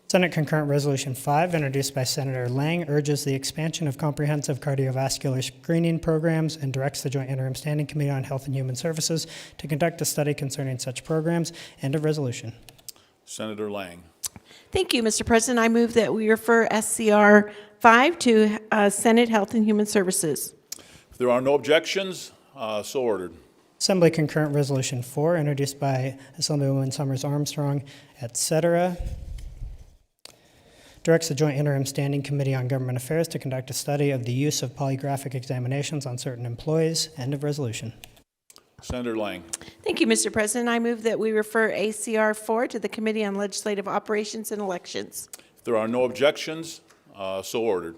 Senate Concurrent Resolution 5, introduced by Senator Lang, urges the expansion of comprehensive cardiovascular screening programs and directs the Joint Interim Standing Committee on Health and Human Services to conduct a study concerning such programs. End of resolution. Senator Lang. Thank you, Mr. President. I move that we refer SCR 5 to Senate Health and Human Services. If there are no objections, so ordered. Assembly Concurrent Resolution 4, introduced by Assemblywoman Summers Armstrong, etc., directs the Joint Interim Standing Committee on Government Affairs to conduct a study of the use of polygraphic examinations on certain employees. End of resolution. Senator Lang. Thank you, Mr. President. I move that we refer ACR 4 to the Committee on Legislative Operations and Elections. If there are no objections, so ordered.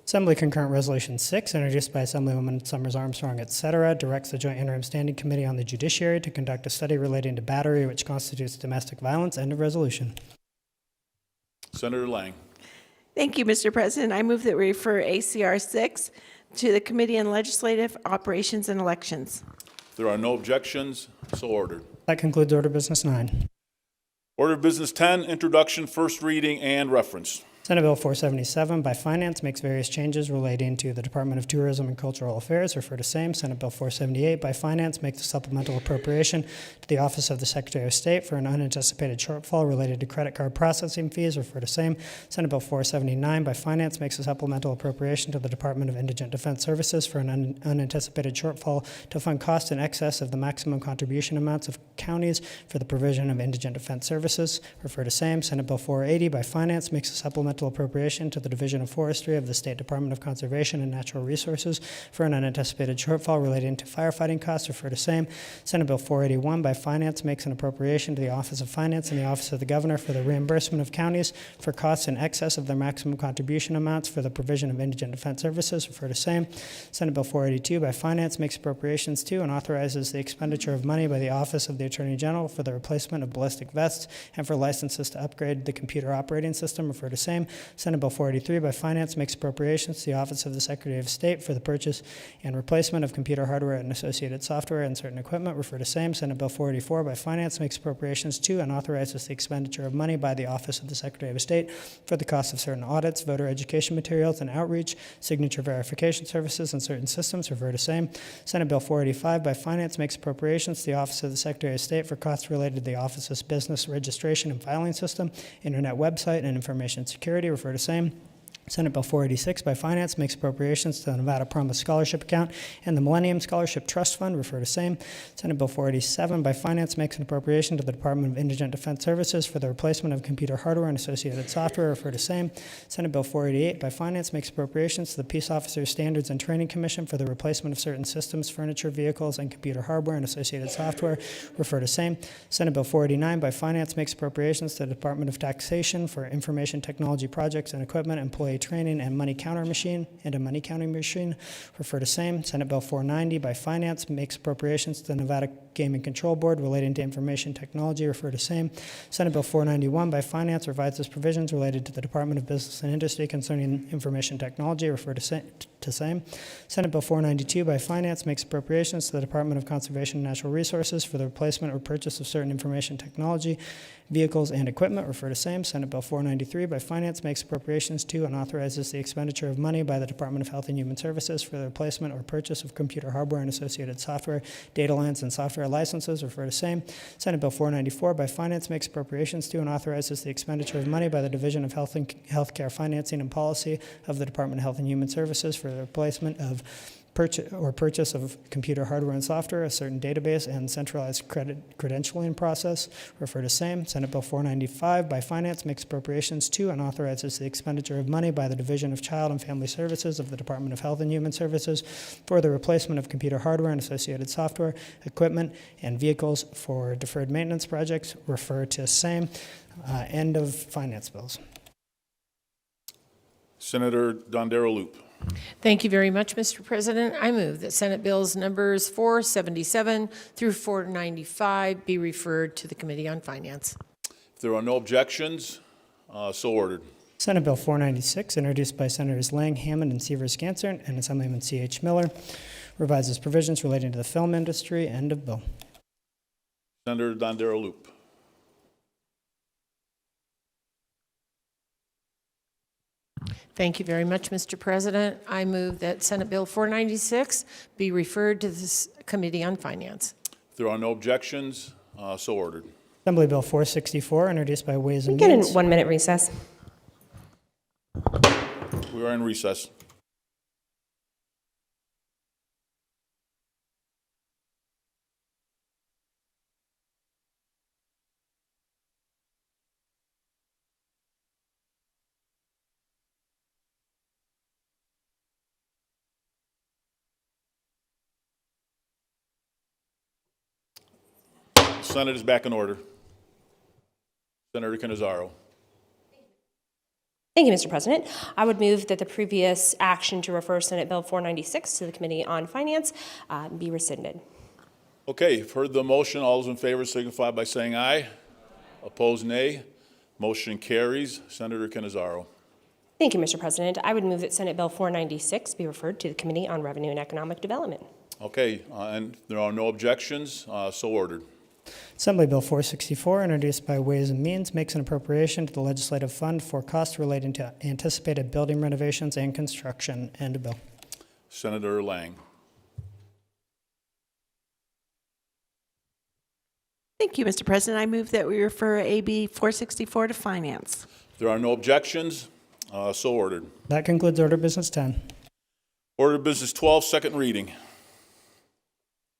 Assembly Concurrent Resolution 6, introduced by Assemblywoman Summers Armstrong, etc., directs the Joint Interim Standing Committee on the Judiciary to conduct a study relating to battery, which constitutes domestic violence. End of resolution. Senator Lang. Thank you, Mr. President. I move that we refer ACR 6 to the Committee on Legislative Operations and Elections. If there are no objections, so ordered. That concludes Order of Business 9. Order of Business 10, introduction, first reading, and reference. Senate Bill 477 by Finance makes various changes relating to the Department of Tourism and Cultural Affairs. Refer to same. Senate Bill 478 by Finance makes a supplemental appropriation to the Office of the Secretary of State for an unanticipated shortfall related to credit card processing fees. Refer to same. Senate Bill 479 by Finance makes a supplemental appropriation to the Department of Indigent Defense Services for an unanticipated shortfall to fund costs in excess of the maximum contribution amounts of counties for the provision of indigent defense services. Refer to same. Senate Bill 480 by Finance makes a supplemental appropriation to the Division of Forestry of the State Department of Conservation and Natural Resources for an unanticipated shortfall relating to firefighting costs. Refer to same. Senate Bill 481 by Finance makes an appropriation to the Office of Finance and the Office of the Governor for the reimbursement of counties for costs in excess of their maximum contribution amounts for the provision of indigent defense services. Refer to same. Senate Bill 482 by Finance makes appropriations to and authorizes the expenditure of money by the Office of the Attorney General for the replacement of ballistic vests and for licenses to upgrade the computer operating system. Refer to same. Senate Bill 483 by Finance makes appropriations to the Office of the Secretary of State for the purchase and replacement of computer hardware and associated software and certain equipment. Refer to same. Senate Bill 484 by Finance makes appropriations to and authorizes the expenditure of money by the Office of the Secretary of State for the cost of certain audits, voter education materials and outreach, signature verification services, and certain systems. Refer to same. Senate Bill 485 by Finance makes appropriations to the Office of the Secretary of State for costs related to the Office's business registration and filing system, internet website, and information security. Refer to same. Senate Bill 486 by Finance makes appropriations to the Nevada Promise Scholarship Account and the Millennium Scholarship Trust Fund. Refer to same. Senate Bill 487 by Finance makes an appropriation to the Department of Indigent Defense Services for the replacement of computer hardware and associated software. Refer to same. Senate Bill 488 by Finance makes appropriations to the Peace Officers Standards and Training Commission for the replacement of certain systems, furniture, vehicles, and computer hardware and associated software. Refer to same. Senate Bill 489 by Finance makes appropriations to the Department of Taxation for information technology projects and equipment, employee training, and money counter machine and a money counting machine. Refer to same. Senate Bill 490 by Finance makes appropriations to the Nevada Gaming Control Board relating to information technology. Refer to same. Senate Bill 491 by Finance revises provisions related to the Department of Business and Industry concerning information technology. Refer to same. Senate Bill 492 by Finance makes appropriations to the Department of Conservation and Natural Resources for the replacement or purchase of certain information technology, vehicles, and equipment. Refer to same. Senate Bill 493 by Finance makes appropriations to and authorizes the expenditure of money by the Department of Health and Human Services for the replacement or purchase of computer hardware and associated software, data lines, and software licenses, refer to same. Senate Bill 494 by Finance makes appropriations to and authorizes the expenditure of money by the Division of Health and Healthcare Financing and Policy of the Department of Health and Human Services for the replacement of purchase of computer hardware and software, a certain database, and centralized credentialing process, refer to same. Senate Bill 495 by Finance makes appropriations to and authorizes the expenditure of money by the Division of Child and Family Services of the Department of Health and Human Services for the replacement of computer hardware and associated software, equipment, and vehicles for deferred maintenance projects, refer to same. End of finance bills. Senator Dondero Loop. Thank you very much, Mr. President. I move that Senate Bills numbers 477 through 495 be referred to the Committee on Finance. If there are no objections, so ordered. Senate Bill 496, introduced by Senators Lang, Hammond, and Severs-Gansert, and Assemblyman C.H. Miller, revises provisions relating to the film industry. End of bill. Senator Dondero Loop. Thank you very much, Mr. President. I move that Senate Bill 496 be referred to this Committee on Finance. If there are no objections, so ordered. Assembly Bill 464, introduced by Ways and We get a Means. 1 minute recess. We are in recess. Senate is back in order. Senator Cannizzaro. Thank you, Mr. President. I would move that the previous action to refer Senate Bill 496 to the Committee on Finance be rescinded. Okay, you've heard the motion. All those in favor signify by saying aye. Opposed, nay. Motion carries. Senator Cannizzaro. Thank you, Mr. President. I would move that Senate Bill 496 be referred to the Committee on Revenue and Economic Development. Okay, and there are no objections, so ordered. Assembly Bill 464, introduced by Ways and Means, makes an appropriation to the legislative fund for costs relating to anticipated building renovations and construction. End of bill. Senator Lang. Thank you, Mr. President. I move that we refer AB 464 to Finance. If there are no objections, so ordered. That concludes Order Business 10. Order Business 12, second reading.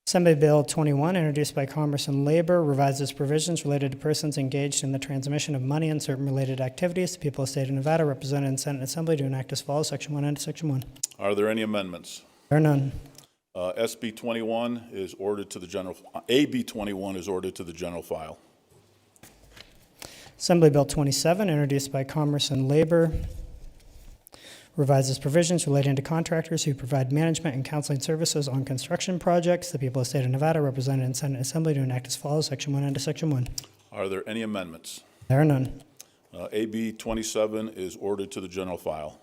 Assembly Bill 21, introduced by Commerce and Labor, revises provisions related to persons engaged in the transmission of money and certain related activities. The people of the state of Nevada, represented in Senate and Assembly, do enact as follows. Section 1 and Section 1. Are there any amendments? There are none. SB 21 is ordered to the general. AB 21 is ordered to the general file. Assembly Bill 27, introduced by Commerce and Labor, revises provisions relating to contractors who provide management and counseling services on construction projects. The people of the state of Nevada, represented in Senate and Assembly, do enact as follows. Section 1 and Section 1. Are there any amendments? There are none. AB 27 is ordered to the general file.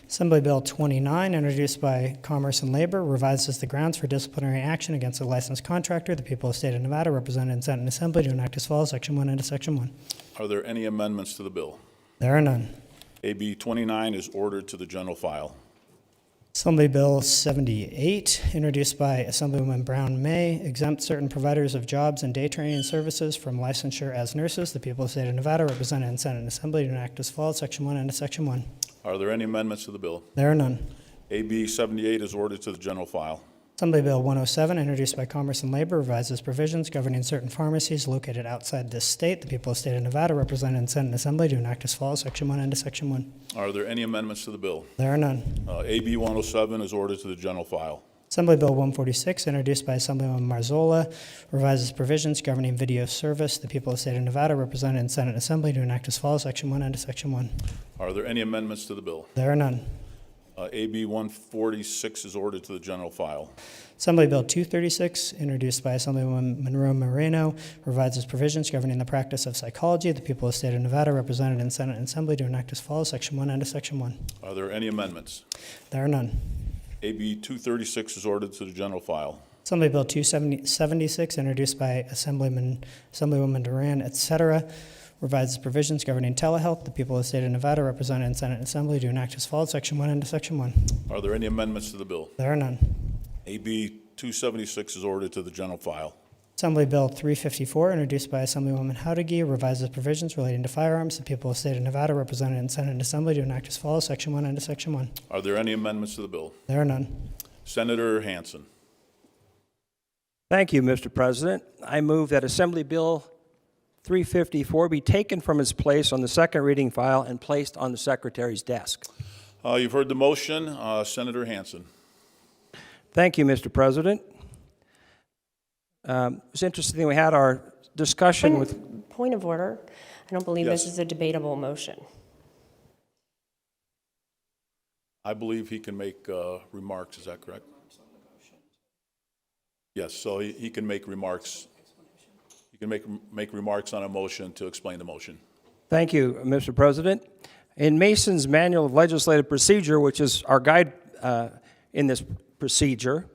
Assembly Bill 29, introduced by Commerce and Labor, revises the grounds for disciplinary action against a licensed contractor. The people of the state of Nevada, represented in Senate and Assembly, do enact as follows. Section 1 and Section 1. Are there any amendments to the bill? There are none. AB 29 is ordered to the general file. Assembly Bill 78, introduced by Assemblywoman Brown May, exempts certain providers of jobs and day training services from licensure as nurses. The people of the state of Nevada, represented in Senate and Assembly, do enact as follows. Section 1 and Section 1. Are there any amendments to the bill? There are none. AB 78 is ordered to the general file. Assembly Bill 107, introduced by Commerce and Labor, revises provisions governing certain pharmacies located outside this state. The people of the state of Nevada, represented in Senate and Assembly, do enact as follows. Section 1 and Section 1. Are there any amendments to the bill? There are none. AB 107 is ordered to the general file. Assembly Bill 146, introduced by Assemblywoman Marzola, revises provisions governing video service. The people of the state of Nevada, represented in Senate and Assembly, do enact as follows. Section 1 and Section 1. Are there any amendments to the bill? There are none. AB 146 is ordered to the general file. Assembly Bill 236, introduced by Assemblywoman Monroe Moreno, revises provisions governing the practice of psychology. The people of the state of Nevada, represented in Senate and Assembly, do enact as follows. Section 1 and Section 1. Are there any amendments? There are none. AB 236 is ordered to the general file. Assembly Bill 276, introduced by Assemblywoman Duran, etc., revises provisions governing telehealth. The people of the state of Nevada, represented in Senate and Assembly, do enact as follows. Section 1 into Section 1. Are there any amendments to the bill? There are none. AB 276 is ordered to the general file. Assembly Bill 354, introduced by Assemblywoman Howdegi, revises provisions relating to firearms. The people of the state of Nevada, represented in Senate and Assembly, do enact as follows. Section 1 into Section 1. Are there any amendments to the bill? There are none. Senator Hansen. Thank you, Mr. President. I move that Assembly Bill 354 be taken from its place on the second reading file and placed on the Secretary's desk. You've heard the motion. Senator Hansen. Thank you, Mr. President. It's interesting we had our discussion with... Point of order. I don't believe Yes. this is a debatable motion. I believe he can make remarks. Is that correct? Yes, so he can make remarks. He can make remarks on a motion to explain the motion. Thank you, Mr. President. In Mason's Manual of Legislative Procedure, which is our guide in this procedure,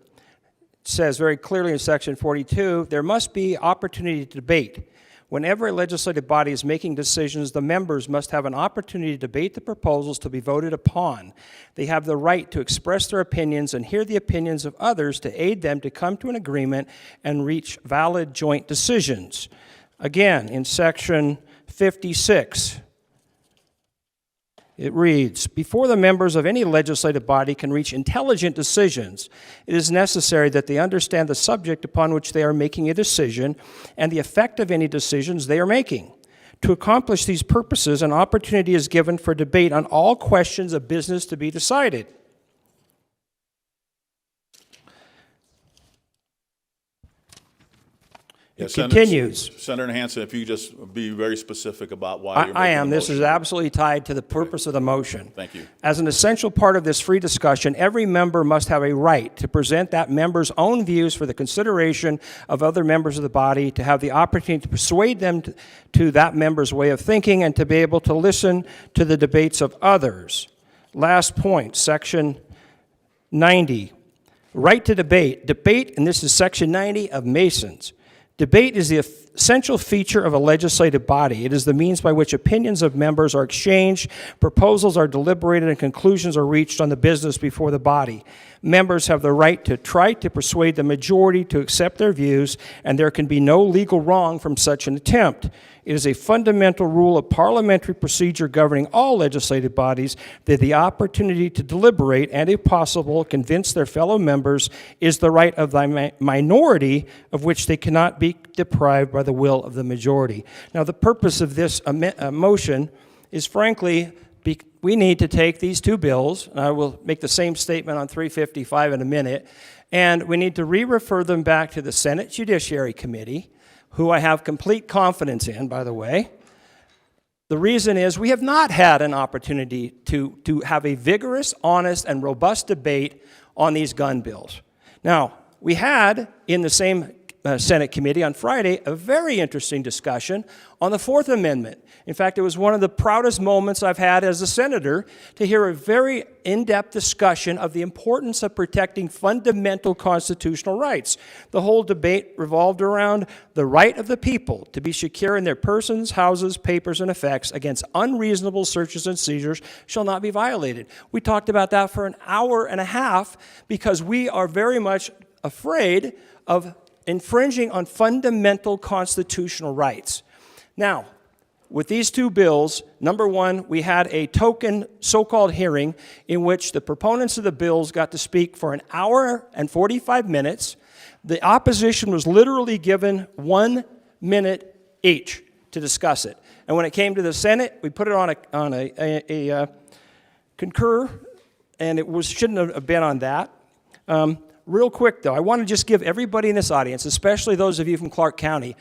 it says very clearly in Section 42, there must be opportunity to debate. Whenever a legislative body is making decisions, the members must have an opportunity to debate the proposals to be voted upon. They have the right to express their opinions and hear the opinions of others to aid them to come to an agreement and reach valid joint decisions. Again, in Section 56, it reads, before the members of any legislative body can reach intelligent decisions, it is necessary that they understand the subject upon which they are making a decision and the effect of any decisions they are making. To accomplish these purposes, an opportunity is given for debate on all questions of business to be decided. It continues. Senator Hansen, if you could just be very specific about why you're making I am. the This motion. is absolutely tied to the purpose of the motion. Thank you. As an essential part of this free discussion, every member must have a right to present that member's own views for the consideration of other members of the body, to have the opportunity to persuade them to that member's way of thinking, and to be able to listen to the debates of others. Last point, Section 90. Right to debate. Debate, and this is Section 90 of Mason's. Debate is the essential feature of a legislative body. It is the means by which opinions of members are exchanged, proposals are deliberated, and conclusions are reached on the business before the body. Members have the right to try to persuade the majority to accept their views, and there can be no legal wrong from such an attempt. It is a fundamental rule of parliamentary procedure governing all legislative bodies that the opportunity to deliberate and, if possible, convince their fellow members is the right of the minority, of which they cannot be deprived by the will of the majority. Now, the purpose of this motion is, frankly, we need to take these two bills, and I will make the same statement on 355 in a minute, and we need to re-refer them back to the Senate Judiciary Committee, who I have complete confidence in, by the way. The reason is we have not had an opportunity to have a vigorous, honest, and robust debate on these gun bills. Now, we had in the same Senate committee on Friday a very interesting discussion on the Fourth Amendment. In fact, it was one of the proudest moments I've had as a senator to hear a very in-depth discussion of the importance of protecting fundamental constitutional rights. The whole debate revolved around the right of the people to be secure in their persons, houses, papers, and effects against unreasonable searches and seizures shall not be violated. We talked about that for an hour and a half because we are very much afraid of infringing on fundamental constitutional rights. Now, with these two bills, number one, we had a token so-called hearing in which the proponents of the bills got to speak for an hour and 45 minutes. The opposition was literally given 1 minute each to discuss it. And when it came to the Senate, we put it on a concur, and it shouldn't have been on that. Real quick, though, I want to just give everybody in this audience, especially those of you from Clark County,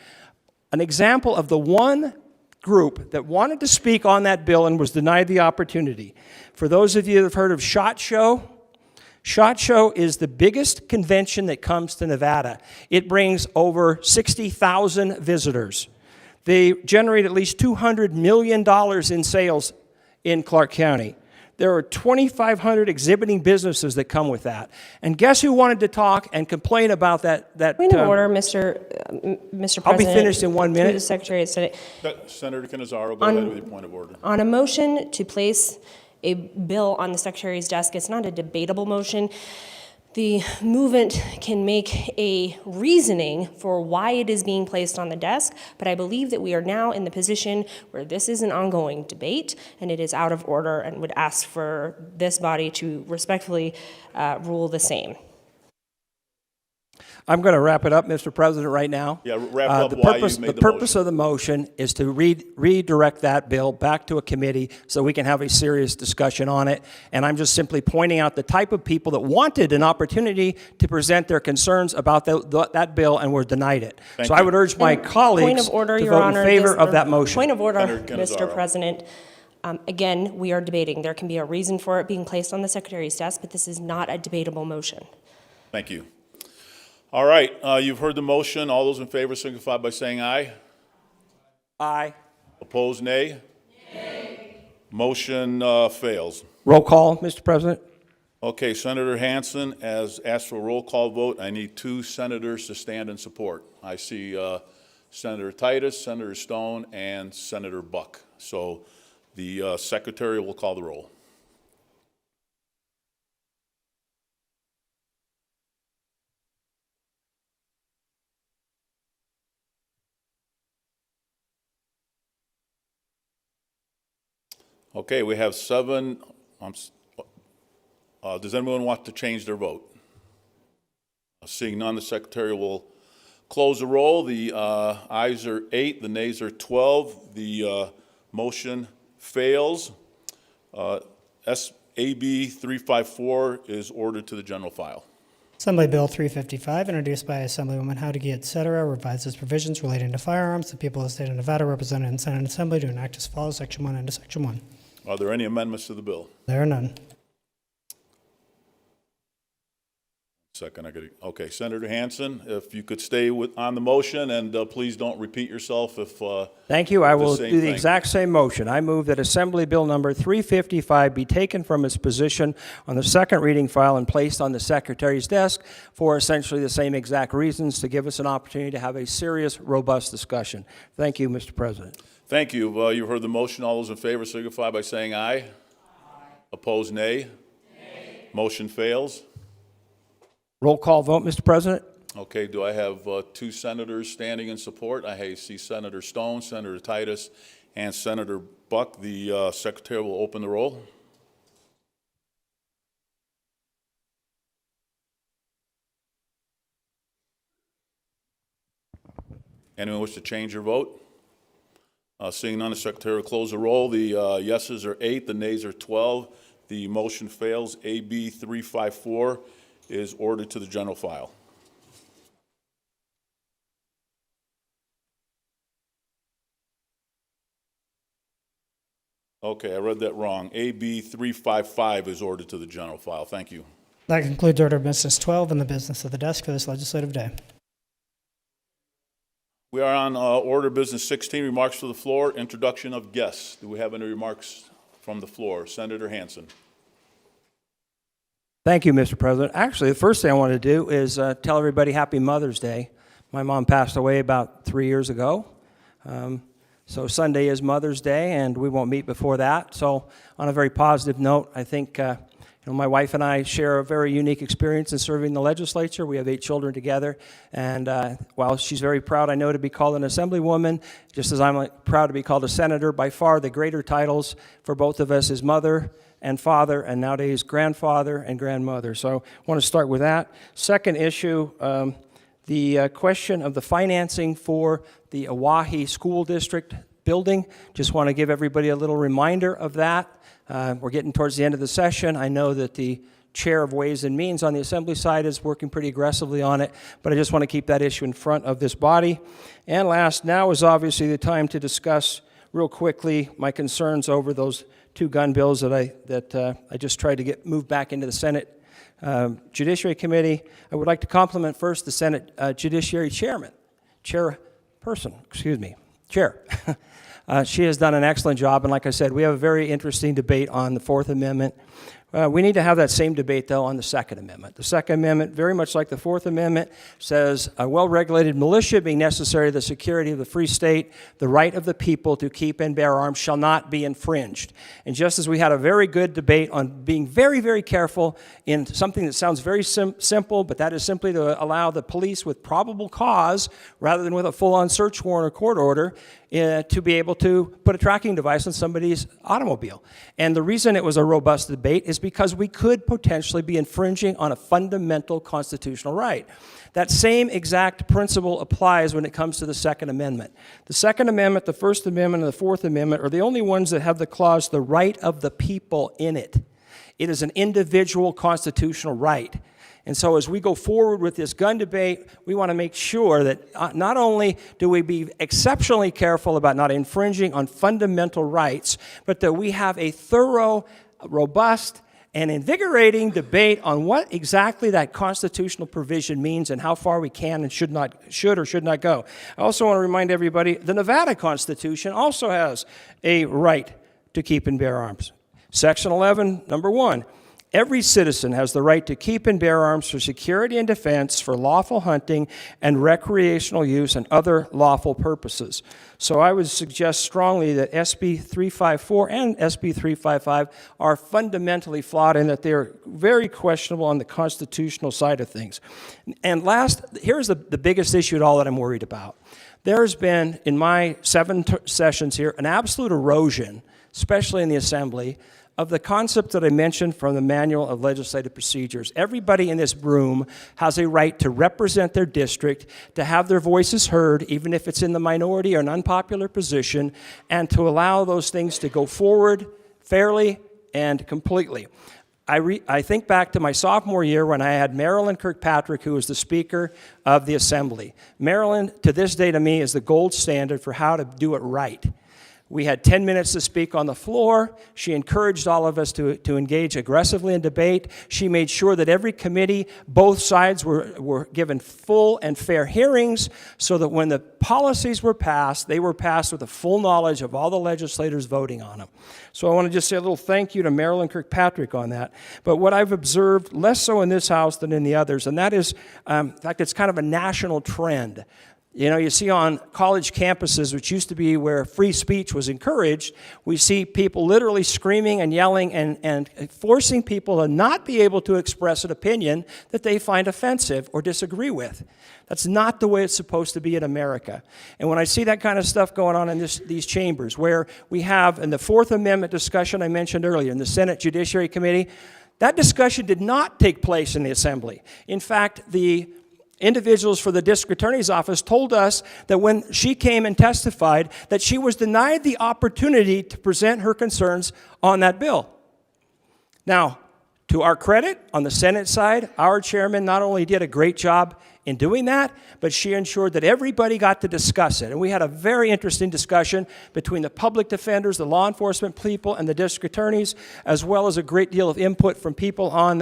an example of the one group that wanted to speak on that bill and was denied the opportunity. For those of you that have heard of SHOT Show, SHOT Show is the biggest convention that comes to Nevada. It brings over 60,000 visitors. They generate at least $200 million in sales in Clark County. There are 2,500 exhibiting businesses that come with that. And guess who wanted to talk and complain about that? Point of order, Mr. President. I'll be finished in 1 minute. Through the Secretary of State. Senator Cannizzaro, go ahead with your point of order. On a motion to place a bill on the Secretary's desk, it's not a debatable motion. The movement can make a reasoning for why it is being placed on the desk, but I believe that we are now in the position where this is an ongoing debate and it is out of order, and would ask for this body to respectfully rule the same. I'm going to wrap it up, Mr. President, right now. Yeah, wrap up the why purpose, you made the purpose of the motion is to redirect that bill back to a committee so we can have a serious discussion on it. And I'm just simply pointing out the type of people that wanted an opportunity to present their concerns about that bill and were denied it. Thank so you. I would urge my colleagues Point of order, to Your vote Honor, in favor of that motion. Point of order, Senator Mr. Cannizzaro. President. Again, we are debating. There can be a reason for it being placed on the Secretary's desk, but this is not a debatable motion. Thank you. All right, you've heard the motion. All those in favor signify by saying aye. Aye. Opposed, nay? Nay. Motion fails. Roll call, Mr. President. Okay, Senator Hansen has asked for a roll call vote. I need 2 senators to stand in support. I see Senator Titus, Senator Stone, and Senator Buck. So the Secretary will call the roll. Okay, we have 7. Does anyone want to change their vote? Seeing none, the Secretary will close the roll. The ayes are 8, the nays are 12. The motion fails. AB 354 is ordered to the general file. Assembly Bill 355, introduced by Assemblywoman Howdy, etc., revises provisions relating to firearms. The people of the state of Nevada, represented in Senate and Assembly, to enact as follows: Section 1 into Section 1. Are there any amendments to the bill? There are none. Second, okay, Senator Hansen, if you could stay on the motion, and please don't repeat yourself if. Thank you. I will same do the thing. exact same motion. I move that Assembly Bill number 355 be taken from its position on the second reading file and placed on the Secretary's desk for essentially the same exact reasons, to give us an opportunity to have a serious, robust discussion. Thank you, Mr. President. Thank you. You heard the motion. All those in favor signify by saying aye. Aye. Opposed, nay. Nay. Motion fails. Roll call vote, Mr. President. Okay, do I have 2 senators standing in support? I see Senator Stone, Senator Titus, and Senator Buck. The Secretary will open the roll. Anyone wish to change your vote? Seeing none, the Secretary will close the roll. The yeses are 8, the nays are 12. The motion fails. AB 354 is ordered to the general file. Okay, I read that wrong. AB 355 is ordered to the general file. Thank you. That concludes Order of Business 12 and the business of the desk for this legislative day. We are on Order of Business 16, remarks to the floor, introduction of guests. Do we have any remarks from the floor? Senator Hansen. Thank you, Mr. President. Actually, the first thing I want to do is tell everybody Happy Mother's Day. My mom passed away about 3 years ago. So Sunday is Mother's Day, and we won't meet before that. So on a very positive note, I think my wife and I share a very unique experience in serving the legislature. We have 8 children together, and while she's very proud, I know, to be called an assemblywoman, just as I'm proud to be called a senator, by far the greater titles for both of us is mother and father, and nowadays grandfather and grandmother. So I want to start with that. Second issue, the question of the financing for the Oahe School District building. Just want to give everybody a little reminder of that. We're getting towards the end of the session. I know that the chair of Ways and Means on the Assembly side is working pretty aggressively on it, but I just want to keep that issue in front of this body. And last, now is obviously the time to discuss real quickly my concerns over those 2 gun bills that I just tried to get moved back into the Senate Judiciary Committee. I would like to compliment first the Senate Judiciary Chair. She has done an excellent job, and like I said, we have a very interesting debate on the Fourth Amendment. We need to have that same debate, though, on the Second Amendment. The Second Amendment, very much like the Fourth Amendment, says a well-regulated militia being necessary to the security of the free state, the right of the people to keep and bear arms shall not be infringed. And just as we had a very good debate on being very, very careful in something that sounds very simple, but that is simply to allow the police with probable cause, rather than with a full-on search warrant or court order, to be able to put a tracking device on somebody's automobile. And the reason it was a robust debate is because we could potentially be infringing on a fundamental constitutional right. That same exact principle applies when it comes to the Second Amendment. The Second Amendment, the First Amendment, and the Fourth Amendment are the only ones that have the clause, the right of the people, in it. It is an individual constitutional right. And so as we go forward with this gun debate, we want to make sure that not only do we be exceptionally careful about not infringing on fundamental rights, but that we have a thorough, robust, and invigorating debate on what exactly that constitutional provision means and how far we can and should or should not go. I also want to remind everybody, the Nevada Constitution also has a right to keep and bear arms. Section 11, number 1. Every citizen has the right to keep and bear arms for security and defense, for lawful hunting and recreational use and other lawful purposes. So I would suggest strongly that SB 354 and SB 355 are fundamentally flawed in that they're very questionable on the constitutional side of things. And last, here's the biggest issue at all that I'm worried about. There's been, in my 7 sessions here, an absolute erosion, especially in the Assembly, of the concept that I mentioned from the Manual of Legislative Procedures. Everybody in this room has a right to represent their district, to have their voices heard, even if it's in the minority or an unpopular position, and to allow those things to go forward fairly and completely. I think back to my sophomore year when I had Marilyn Kirkpatrick, who was the Speaker of the Assembly. Marilyn, to this day to me, is the gold standard for how to do it right. We had 10 minutes to speak on the floor. She encouraged all of us to engage aggressively in debate. She made sure that every committee, both sides were given full and fair hearings so that when the policies were passed, they were passed with the full knowledge of all the legislators voting on them. So I want to just say a little thank you to Marilyn Kirkpatrick on that. But what I've observed, less so in this House than in the others, and that is, in fact, it's kind of a national trend. You know, you see on college campuses, which used to be where free speech was encouraged, we see people literally screaming and yelling and forcing people to not be able to express an opinion that they find offensive or disagree with. That's not the way it's supposed to be in America. And when I see that kind of stuff going on in these chambers, where we have in the Fourth Amendment discussion I mentioned earlier in the Senate Judiciary Committee, that discussion did not take place in the Assembly. In fact, the individuals for the district attorney's office told us that when she came and testified that she was denied the opportunity to present her concerns on that bill. Now, to our credit, on the Senate side, our chairman not only did a great job in doing that, but she ensured that everybody got to discuss it. And we had a very interesting discussion between the public defenders, the law enforcement people, and the district attorneys, as well as a great deal of input from people on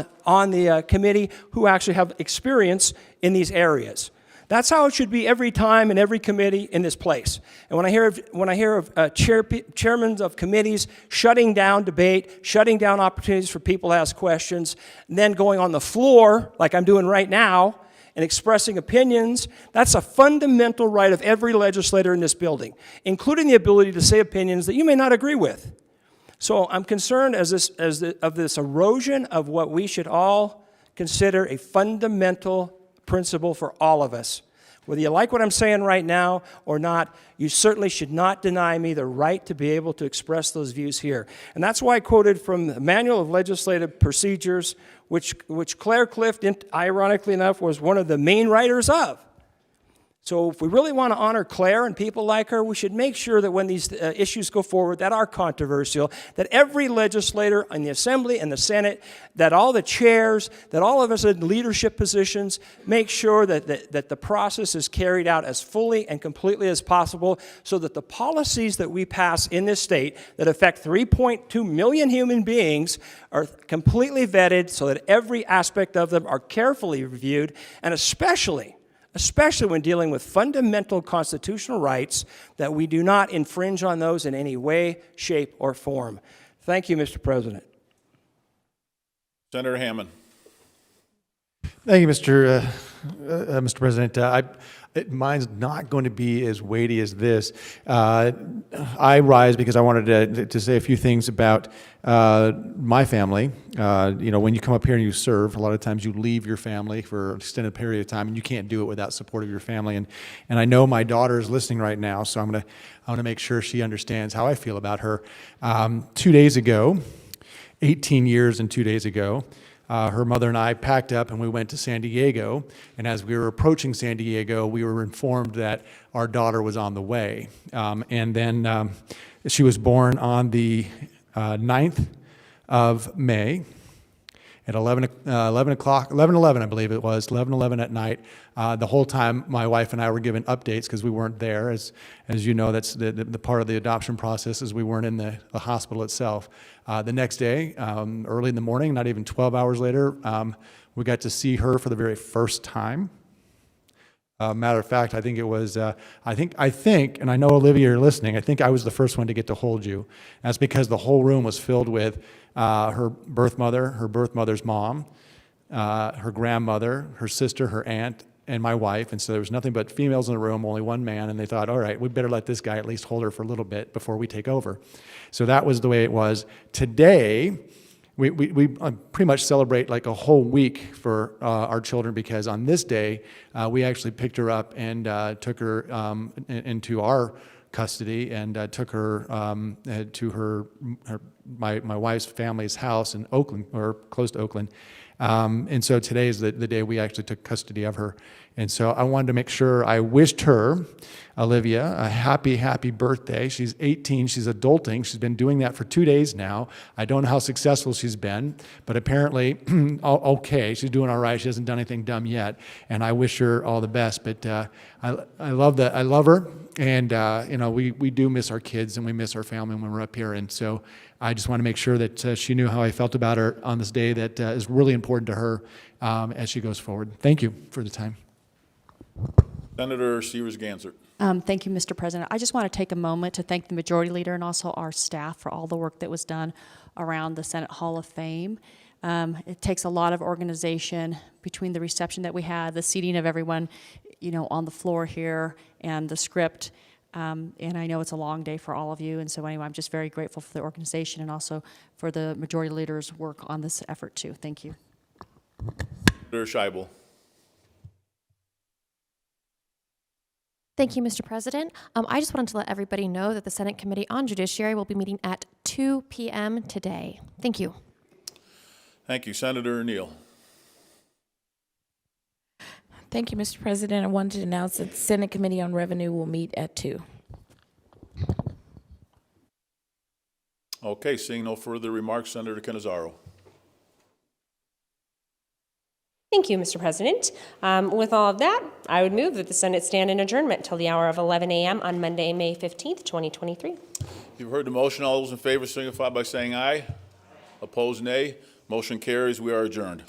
the committee who actually have experience in these areas. That's how it should be every time in every committee in this place. And when I hear of chairmen of committees shutting down debate, shutting down opportunities for people to ask questions, and then going on the floor, like I'm doing right now, and expressing opinions, that's a fundamental right of every legislator in this building, including the ability to say opinions that you may not agree with. So I'm concerned of this erosion of what we should all consider a fundamental principle for all of us. Whether you like what I'm saying right now or not, you certainly should not deny me the right to be able to express those views here. And that's why I quoted from the Manual of Legislative Procedures, which Claire Clift, ironically enough, was one of the main writers of. So if we really want to honor Claire and people like her, we should make sure that when these issues go forward that are controversial, that every legislator in the Assembly and the Senate, that all the chairs, that all of us in leadership positions make sure that the process is carried out as fully and completely as possible so that the policies that we pass in this state that affect 3.2 million human beings are completely vetted so that every aspect of them are carefully reviewed, and especially especially when dealing with fundamental constitutional rights, that we do not infringe on those in any way, shape, or form. Thank you, Mr. President. Senator Hammond. Thank you, Mr. President. Mine's not going to be as weighty as this. I rise because I wanted to say a few things about my family. When you come up here and you serve, a lot of times you leave your family for an extended period of time, and you can't do it without support of your family. And I know my daughter is listening right now, so I want to make sure she understands how I feel about her. 2 days ago, 18 years and 2 days ago, her mother and I packed up and we went to San Diego. And as we were approaching San Diego, we were informed that our daughter was on the way. And then she was born on the 9th of May at 11:11, I believe it was, 11:11 at night. The whole time my wife and I were given updates because we weren't there. As you know, that's the part of the adoption process is we weren't in the hospital itself. The next day, early in the morning, not even 12 hours later, we got to see her for the very first time. Matter of fact, I think it was, I think, and I know Olivia, you're listening, I think I was the first one to get to hold you. That's because the whole room was filled with her birth mother, her birth mother's mom, her grandmother, her sister, her aunt, and my wife. And so there was nothing but females in the room, only one man. And they thought, all right, we better let this guy at least hold her for a little bit before we take over. So that was the way it was. Today, we pretty much celebrate like a whole week for our children, because on this day, we actually picked her up and took her into our custody and took her to my wife's family's house in Oakland, or close to Oakland. And so today is the day we actually took custody of her. And so I wanted to make sure I wished her, Olivia, a happy, happy birthday. She's 18. She's adulting. She's been doing that for 2 days now. I don't know how successful she's been, but apparently, okay, she's doing all right. She hasn't done anything dumb yet. And I wish her all the best. But I love her. And, we do miss our kids and we miss our family when we're up here. And so I just want to make sure that she knew how I felt about her on this day that is really important to her as she goes forward. Thank you for the time. Senator Severs-Gansert. Thank you, Mr. President. I just want to take a moment to thank the Majority Leader and also our staff for all the work that was done around the Senate Hall of Fame. It takes a lot of organization between the reception that we had, the seating of everyone, on the floor here, and the script. And I know it's a long day for all of you. And so anyway, I'm just very grateful for the organization and also for the Majority Leader's work on this effort too. Thank you. Senator Scheibel. Thank you, Mr. President. I just wanted to let everybody know that the Senate Committee on Judiciary will be meeting at 2 p.m. today. Thank you. Thank you. Senator Neal. Thank you, Mr. President. I wanted to announce that the Senate Committee on Revenue will meet at 2. Okay, seeing no further remarks, Senator Cannizzaro. Thank you, Mr. President. With all of that, I would move that the Senate stand in adjournment till the hour of 11 a.m. on Monday, May 15th, 2023. You've heard the motion. All those in favor signify by saying aye. Opposed, nay. Motion carries. We are adjourned.